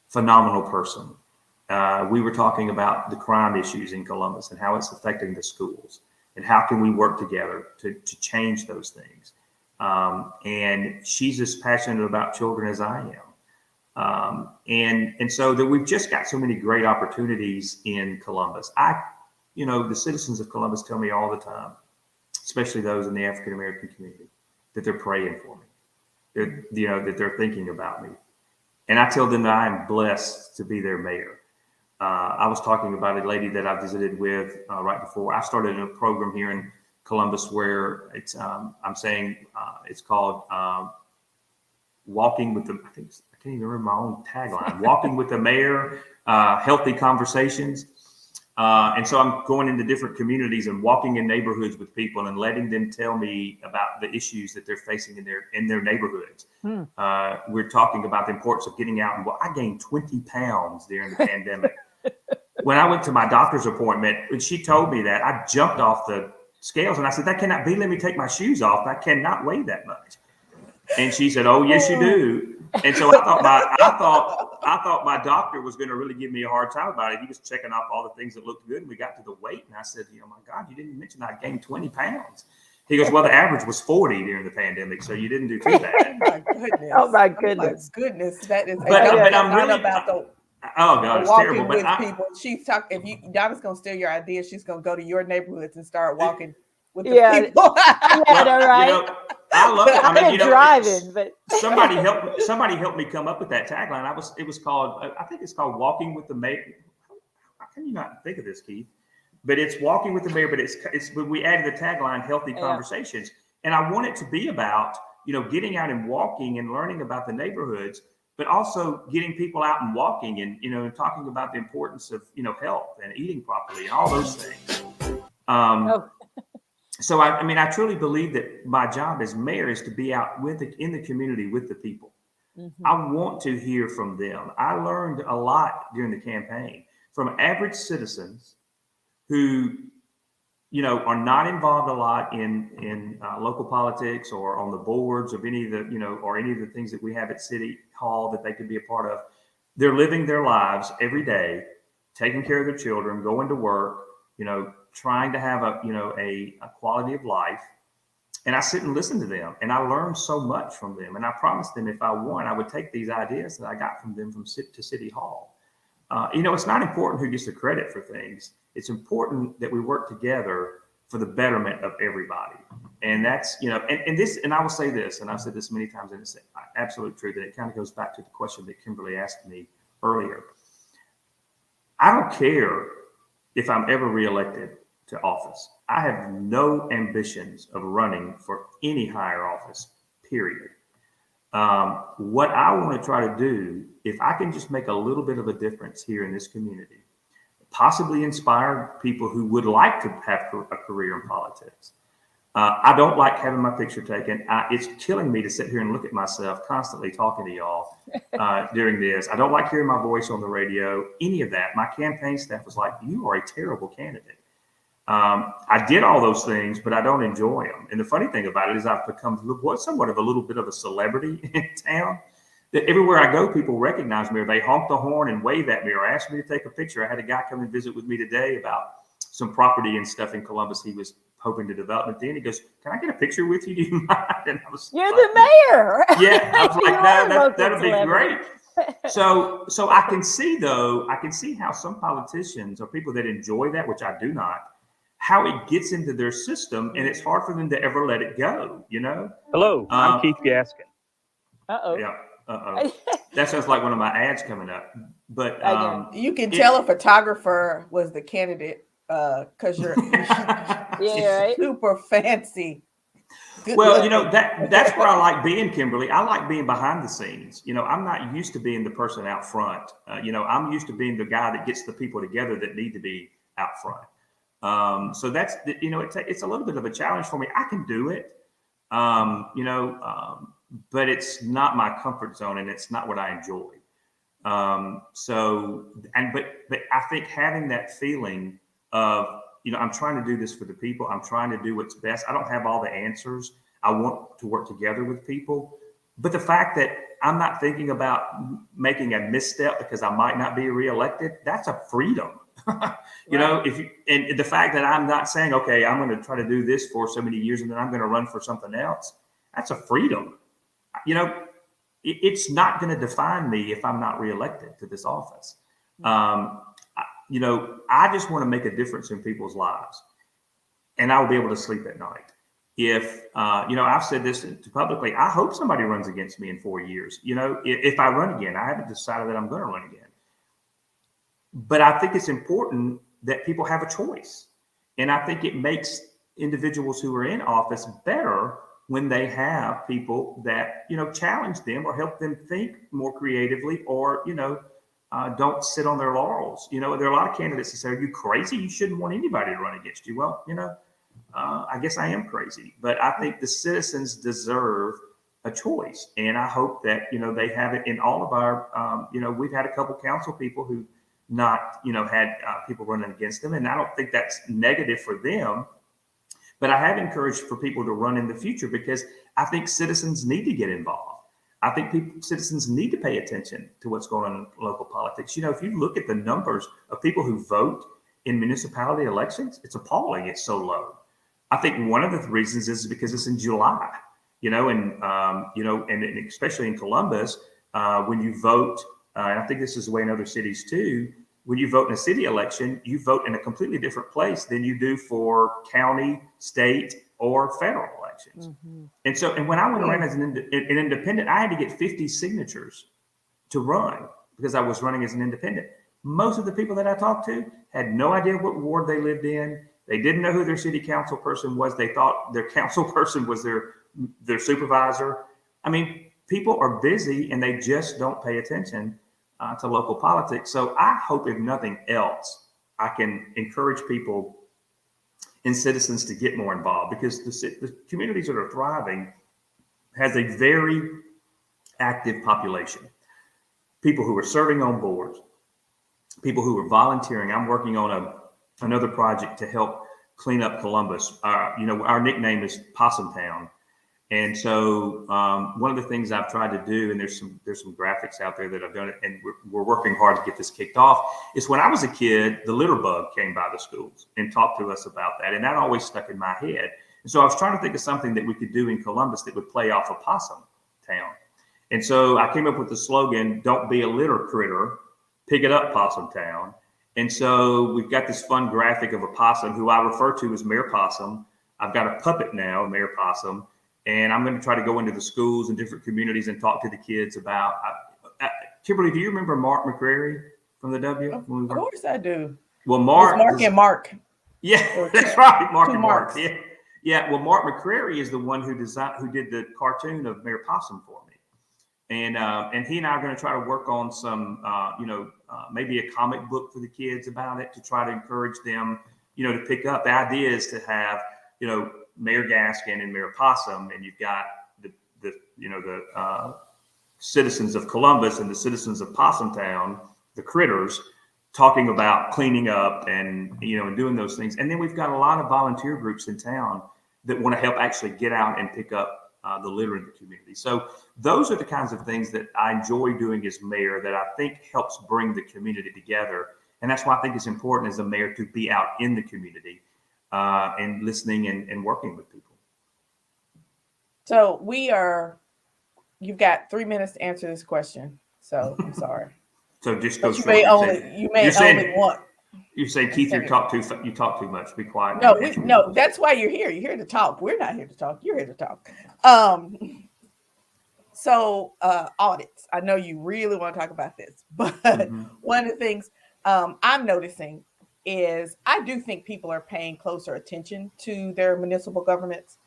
Phenomenal person. We were talking about the crime issues in Columbus and how it's affecting the schools and how can we work together to change those things. And she's as passionate about children as I am. And so that we've just got so many great opportunities in Columbus. The citizens of Columbus tell me all the time, especially those in the African-American community, that they're praying for me, that they're thinking about me. And I tell them that I am blessed to be their mayor. I was talking about a lady that I visited with right before. I started a program here in Columbus where it's called Walking with the, I can't even remember my own tagline, Walking with the Mayor, Healthy Conversations. And so I'm going into different communities and walking in neighborhoods with people and letting them tell me about the issues that they're facing in their neighborhoods. We're talking about the importance of getting out. And I gained 20 pounds during the pandemic. When I went to my doctor's appointment, and she told me that, I jumped off the scales and I said, that cannot be. Let me take my shoes off. I cannot weigh that much. And she said, oh, yes, you do. And so I thought my doctor was going to really give me a hard time about it. He was checking off all the things that looked good. And we got to the weight. And I said, oh, my God, you didn't mention I gained 20 pounds. He goes, well, the average was 40 during the pandemic. So you didn't do too bad. Oh, my goodness. That is, but I'm really about the. Oh God, it's walking terrible. With people. She's talking. If Donna's gonna steal your idea, she's gonna go to your neighborhoods and start walking with the people. Right? I love it. I mean, driving, but somebody helped me come up with that tagline. I think it's called Walking with the Mayor. How can you not think of this, Keith? But it's Walking with the Mayor. But but we added the tagline Healthy Conversations, and I want it to be about getting out and walking and learning about the neighborhoods, but also getting people out and walking and talking about the importance of health and eating properly and all those things. So I truly believe that my job as mayor is to be out in the community with the people. Mm-hmm. I want to hear from them. I learned a lot during the campaign from average citizens who are not involved a lot in local politics or on the boards of any of the or any of the things that we have at City Hall that they could be a part of. They're living their lives every day, taking care of their children, going to work, trying to have a quality of life. And I sit and listen to them, and I learn so much from them. And I promised them if I won, I would take these ideas that I got from them to City Hall. It's not important who gets the credit for things. It's important that we work together for the betterment of everybody. And that's, and I will say this, and I've said this many times, and it's absolute truth, and it kind of goes back to the question that Kimberly asked me earlier. I don't care if I'm ever reelected to office. I have no ambitions of running for any higher office, period. What I want to try to do, if I can just make a little bit of a difference here in this community, possibly inspire people who would like to have a career in politics. I don't like having my picture taken. It's killing me to sit here and look at myself constantly talking to y'all during this. I don't like hearing my voice on the radio, any of that. My campaign staff was like, you are a terrible candidate. I did all those things, but I don't enjoy them. And the funny thing about it is I've become somewhat of a little bit of a celebrity in town. That everywhere I go, people recognize me, or they honk the horn and wave at me, or ask me to take a picture. I had a guy come and visit with me today about some property and stuff in Columbus he was hoping to develop. And then he goes, "Can I get a picture with you? Do you mind?" And I was, "You're the mayor." Yeah, I was like, "No, that'd be great." So I can see how some politicians or people that enjoy that, which I do not, how it gets into their system, and it's hard for them to ever let it go. Hello, I'm Keith Gaskin. Yeah. That sounds like one of my ads coming up. But you can tell a photographer was the candidate because you're right? Super fancy. Good Well, luck. that's where I like being, Kimberly. I like being behind the scenes. I'm not used to being the person out front. I'm used to being the guy that gets the people together that need to be out front. So that's, it's a little bit of a challenge for me. I can do it, but it's not my comfort zone and it's not what I enjoy. But I think having that feeling of, I'm trying to do this for the people. I'm trying to do what's best. I don't have all the answers. I want to work together with people. But the fact that I'm not thinking about making a misstep because I might not be reelected, that's a freedom. And the fact that I'm not saying, okay, I'm going to try to do this for so many years and then I'm going to run for something else, that's a freedom. It's not going to define me if I'm not reelected to this office. I just want to make a difference in people's lives, and I will be able to sleep at night. If, I've said this publicly, I hope somebody runs against me in 4 years. If I run again, I haven't decided that I'm going to run again. But I think it's important that people have a choice. And I think it makes individuals who are in office better when they have people that, challenge them or help them think more creatively or, don't sit on their laurels. There are a lot of candidates that say, are you crazy? You shouldn't want anybody to run against you. Well, I guess I am crazy, but I think the citizens deserve a choice. And I hope that, they have it in all of our, we've had a couple council people who not, had people running against them. And I don't think that's negative for them. But I have encouraged for people to run in the future because I think citizens need to get involved. I think citizens need to pay attention to what's going on in local politics. If you look at the numbers of people who vote in municipality elections, it's appalling. It's so low. I think one of the reasons is because it's in July, and especially in Columbus, when you vote, and I think this is the way in other cities too, when you vote in a city election, you vote in a completely different place than you do for county, state, or federal elections. Mm-hmm. And when I went around as an independent, I had to get 50 signatures to run because I was running as an independent. Most of the people that I talked to had no idea what ward they lived in. They didn't know who their city council person was. They thought their council person was their supervisor. I mean, people are busy and they just don't pay attention to local politics. So I hope, if nothing else, I can encourage people and citizens to get more involved because the communities that are thriving has a very active population. People who are serving on boards, people who are volunteering. I'm working on another project to help clean up Columbus. Our nickname is Possum Town. And so one of the things I've tried to do, and there's some graphics out there that I've done, and we're working hard to get this kicked off, is when I was a kid, the litter bug came by the schools and talked to us about that. And that always stuck in my head. And so I was trying to think of something that we could do in Columbus that would play off of Possum Town. And so I came up with the slogan, "Don't be a litter critter, pick it up, Possum Town." And so we've got this fun graphic of a possum who I refer to as Mayor Possum. I've got a puppet now, Mayor Possum. And I'm going to try to go into the schools and different communities and talk to the kids about. Kimberly, do you remember Mark McCrary from the W? Of course I do. Well, Mark and Mark. Yeah, that's right. Mark and Mark. Marks. Yeah. Well, Mark McCrary is the one who did the cartoon of Mayor Possum for me. And he and I are going to try to work on some, maybe a comic book for the kids about it to try to encourage them, to pick up. The idea is to have, Mayor Gaskin and Mayor Possum, and you've got the citizens of Columbus and the citizens of Possum Town, the critters, talking about cleaning up and and doing those things. And then we've got a lot of volunteer groups in town that want to help actually get out and pick up the litter in the community. So those are the kinds of things that I enjoy doing as mayor that I think helps bring the community together. And that's why I think it's important as a mayor to be out in the community and listening and working with people. So you've got 3 minutes to answer this question. So I'm sorry. So just go. You may only want. You're saying, Keith, you talk too much. Be quiet. No, that's why you're here. You're here to talk. We're not here to talk. You're here to talk. So audits. I know you really want to talk about this, but one of the things I'm noticing is I do think people are paying closer attention to their municipal governments.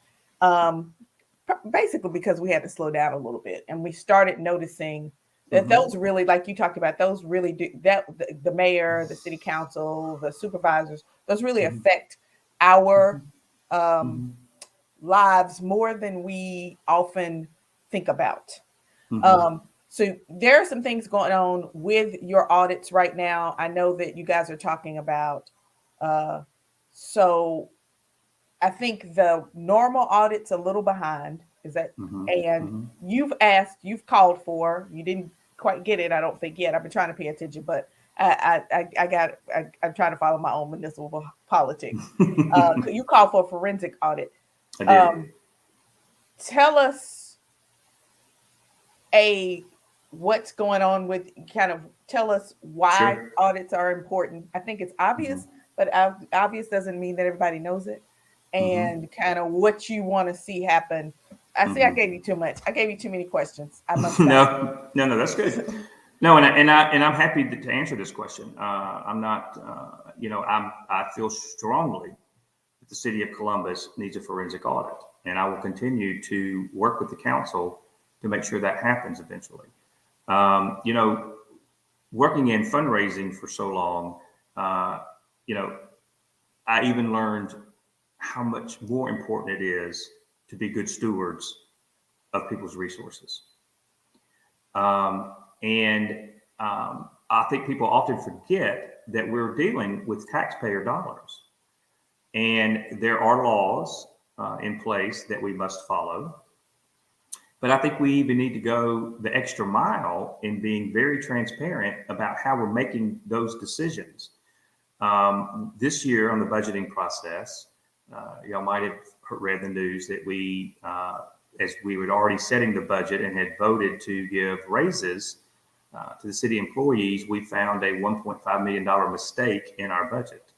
Basically because we had to slow down a little bit, and we started noticing that those really, like you talked about, those really do that. The mayor, the city council, the supervisors, those really affect our lives more than we often think about. So there are some things going on with your audits right now. I know that you guys are talking about. So I think the normal audit's a little behind. Is that? And you've called for. You didn't quite get it, I don't think yet. I've been trying to pay attention, but I'm trying to follow my own municipal politics. You called for a forensic audit. I did. Tell us what's going on with, kind of tell us why audits are important. I think it's obvious, but obvious doesn't mean that everybody knows it. And kind of what you want to see happen. I see I gave you too much. I gave you too many questions. I must No, that's good. No, and I'm happy to answer this question. I'm not, I feel strongly that the city of Columbus needs a forensic audit, and I will continue to work with the council to make sure that happens eventually. Working in fundraising for so long, I even learned how much more important it is to be good stewards of people's resources. I think people often forget that we're dealing with taxpayer dollars, and there are laws in place that we must follow. But I think we even need to go the extra mile in being very transparent about how we're making those decisions. This year on the budgeting process, y'all might have read the news that we, as we were already setting the budget and had voted to give raises to the city employees, we found a $1.5 million mistake in our budget.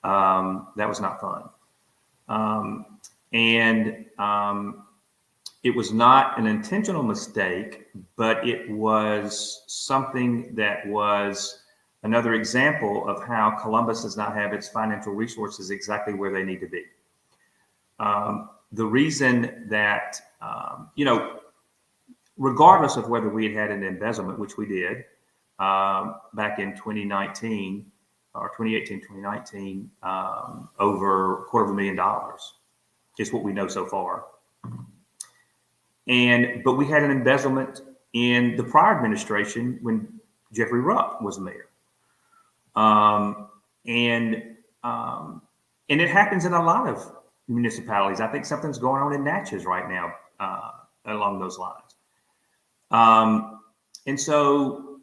That was not fun. It was not an intentional mistake, but it was something that was another example of how Columbus does not have its financial resources exactly where they need to be. The reason that, regardless of whether we had an embezzlement, which we did back in 2019 or 2018, 2019, over $250,000 is what we know so far. But we had an embezzlement in the prior administration when Jeffrey Rupp was mayor. And it happens in a lot of municipalities. I think something's going on in Natchez right now along those lines. And so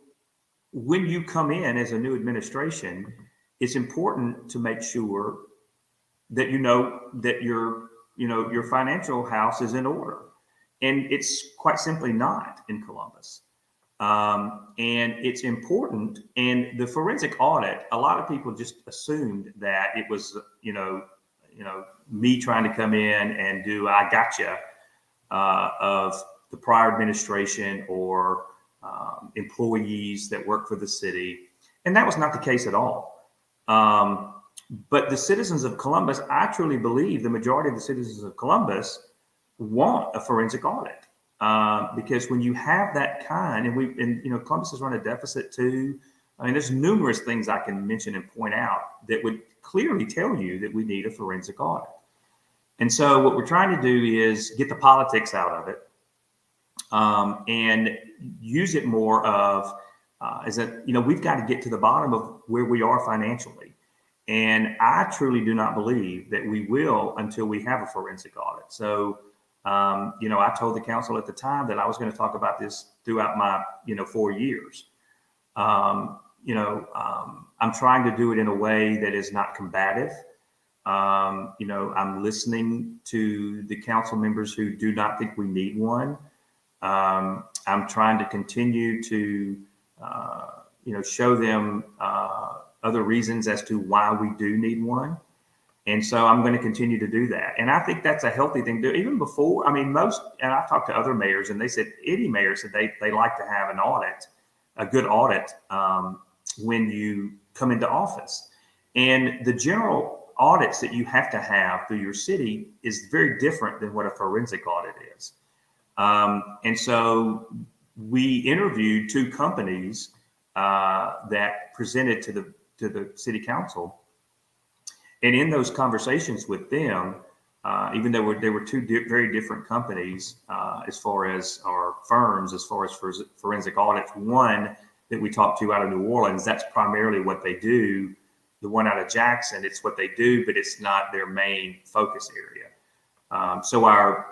when you come in as a new administration, it's important to make sure that that your financial house is in order. And it's quite simply not in Columbus. And it's important. And the forensic audit, a lot of people just assumed that it was, me trying to come in and do I gotcha of the prior administration or employees that work for the city. And that was not the case at all. But the citizens of Columbus, I truly believe the majority of the citizens of Columbus want a forensic audit. Because when you have that kind, and Columbus has run a deficit too. I mean, there's numerous things I can mention and point out that would clearly tell you that we need a forensic audit. And so what we're trying to do is get the politics out of it and use it more of is that, we've got to get to the bottom of where we are financially. And I truly do not believe that we will until we have a forensic audit. So I told the council at the time that I was going to talk about this throughout my, 4 years. I'm trying to do it in a way that is not combative. I'm listening to the council members who do not think we need one. I'm trying to continue to, show them other reasons as to why we do need one. And so I'm going to continue to do that. And I think that's a healthy thing to do. Even before, and I've talked to other mayors and they said, any mayor said they like to have an audit, a good audit when you come into office. And the general audits that you have to have through your city is very different than what a forensic audit is. And so we interviewed 2 companies that presented to the city council. And in those conversations with them, even though there were 2 very different companies as far as our firms, as far as forensic audits, one that we talked to out of New Orleans, that's primarily what they do. The one out of Jackson, it's what they do, but it's not their main focus area. So our,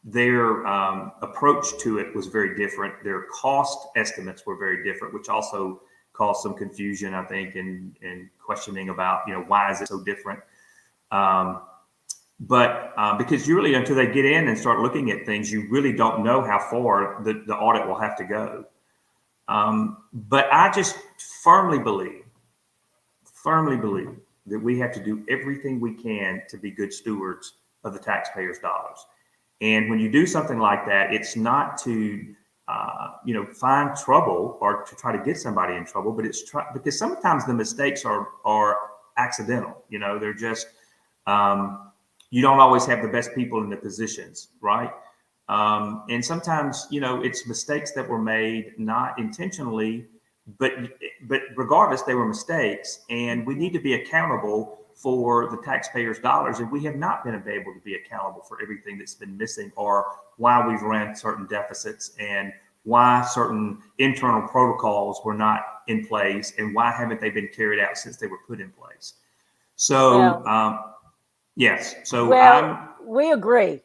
their approach to it was very different. Their cost estimates were very different, which also caused some confusion, I think, and questioning about, why is it so different? But because you really, until they get in and start looking at things, you really don't know how far the audit will have to go. But I just firmly believe that we have to do everything we can to be good stewards of the taxpayers' dollars. And when you do something like that, it's not to find trouble or to try to get somebody in trouble, but it's because sometimes the mistakes are accidental. They're just you don't always have the best people in the positions, right? And sometimes it's mistakes that were made not intentionally, but regardless, they were mistakes, and we need to be accountable for the taxpayers' dollars, and we have not been able to be accountable for everything that's been missing, or why we've ran certain deficits, and why certain internal protocols were not in place, and why haven't they been carried out since they were put in place. So, yes. So we agree.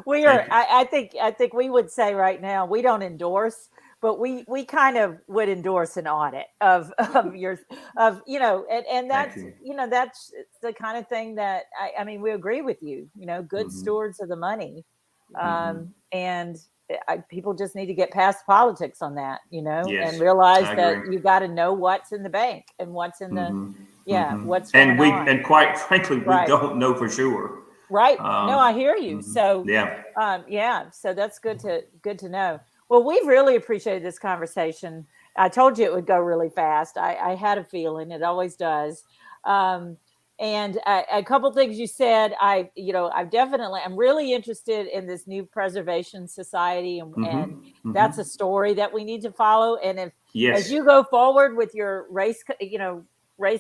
We are. I think we would say right now we don't endorse, but we kind of would endorse an audit of your and that's that's the kind of thing that I mean we agree with you. Good stewards of the money, and people just need to get past politics on that. Yes, and realize that you got to know what's in the bank and what's in the what's going on. And quite frankly, we don't know for sure. Right. No, I hear you. So so that's good to know. Well, we've really appreciated this conversation. I told you it would go really fast. I had a feeling it always does. And a couple things you said, I'm really interested in this new preservation society, and that's a story that we need to follow. And as you go forward with your race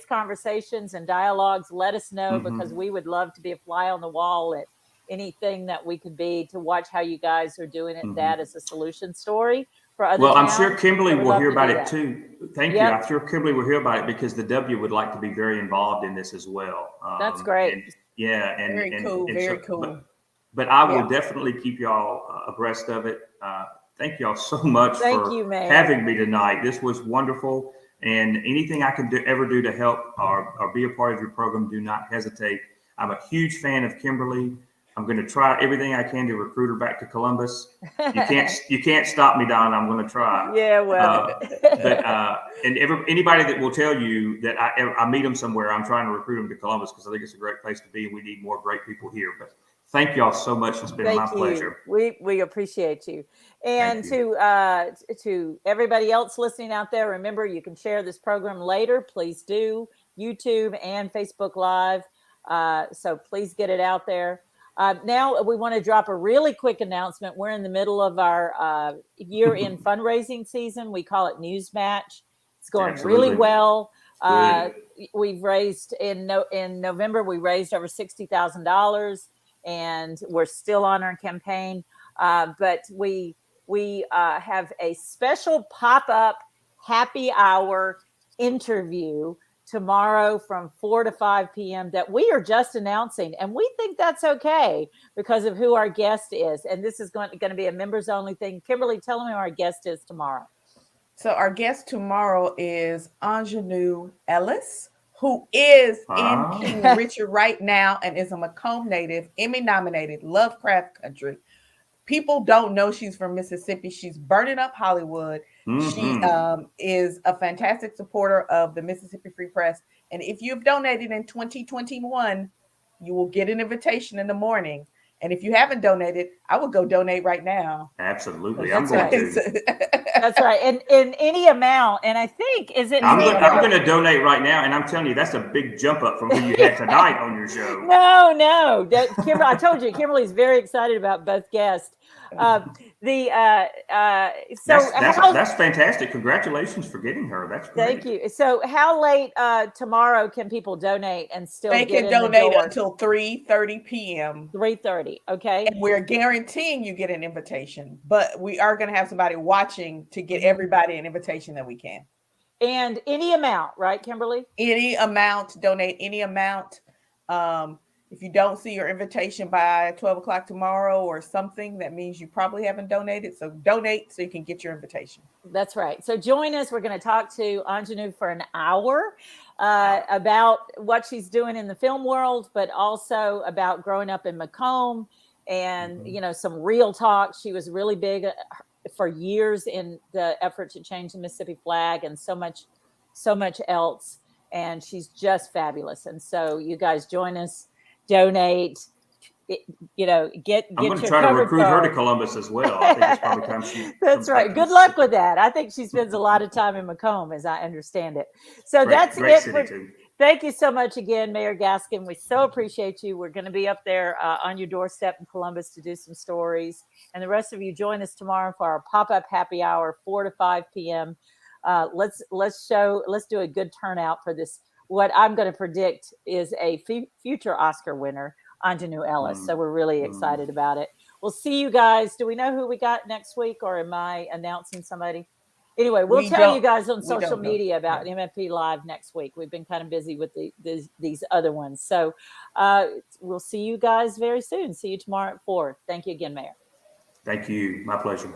conversations and dialogues, let us know, because we would love to be a fly on the wall at anything that we could be to watch how you guys are doing it. That as a solution story for other towns. I'm sure Kimberly will hear about it too. Thank you. I'm sure Kimberly will hear about it, because the W would like to be very involved in this as well. That's great. Very cool. But I will definitely keep y'all abreast of it. Thank y'all so much for having me tonight. This was wonderful. And anything I can ever do to help or be a part of your program, do not hesitate. I'm a huge fan of Kimberly. I'm going to try everything I can to recruit her back to Columbus. You can't stop me, Donna. I'm going to try. Yeah, well. And anybody that will tell you that I meet them somewhere, I'm trying to recruit them to Columbus, because I think it's a great place to be, and we need more great people here. But thank y'all so much. It's been my pleasure. We appreciate you. And to everybody else listening out there, remember, you can share this program later. Please do. YouTube and Facebook Live. So please get it out there. Now we want to drop a really quick announcement. We're in the middle of our year-end fundraising season. We call it News Match. It's going really well. We've raised in November, we raised over $60,000, and we're still on our campaign. But we have a special pop-up happy hour interview tomorrow from 4 to 5 p.m. that we are just announcing. And we think that's okay because of who our guest is. And this is going to be a members only thing. Kimberly, tell them who our guest is tomorrow. So our guest tomorrow is Ingenue Ellis, who is in King Richard right now and is a Macomb native, Emmy nominated, Lovecraft Country. People don't know she's from Mississippi. She's burning up Hollywood. She is a fantastic supporter of the Mississippi Free Press. And if you've donated in 2021, you will get an invitation in the morning. And if you haven't donated, I would go donate right now. Absolutely. That's I'm going right. to. That's right. And in any amount. And I think, is it? I'm going to donate right now. And I'm telling you, that's a big jump up from who you had tonight on your show. No. Kimberly, I told you, Kimberly's very excited about both guests. That's fantastic. Congratulations for getting her. That's great. Thank you. So how late tomorrow can people donate and still they get can in donate the door? until 3:30 p.m. 3:30. Okay. And we're guaranteeing you get an invitation, but we are going to have somebody watching to get everybody an invitation that we can. And any amount, right, Kimberly? Any amount, donate any amount. If you don't see your invitation by 12 o'clock tomorrow or something, that means you probably haven't donated. So donate so you can get your invitation. That's right. So join us. We're going to talk to Anjanou for an hour about what she's doing in the film world, but also about growing up in Macomb and, some real talk. She was really big for years in the effort to change the Mississippi flag and so much else. And she's just fabulous. And so you guys join us. Donate, get I'm going to your try to recruit card. her to Columbus as well. I think it's probably time she. That's right. Good luck with that. I think she spends a lot of time in Macomb, as I understand it. So that's it. Thank you so much again, Mayor Gaskin. We so appreciate you. We're going to be up there on your doorstep in Columbus to do some stories. And the rest of you join us tomorrow for our pop-up happy hour, 4 to 5 p.m. Let's do a good turnout for this. What I'm going to predict is a future Oscar winner, Anjanou Ellis. So we're really excited about it. We'll see you guys. Do we know who we got next week, or am I announcing somebody? Anyway, we'll tell you guys on social media about MFP Live next week. We've been kind of busy with these other ones. So we'll see you guys very soon. See you tomorrow at 4. Thank you again, Mayor. Thank you. My pleasure.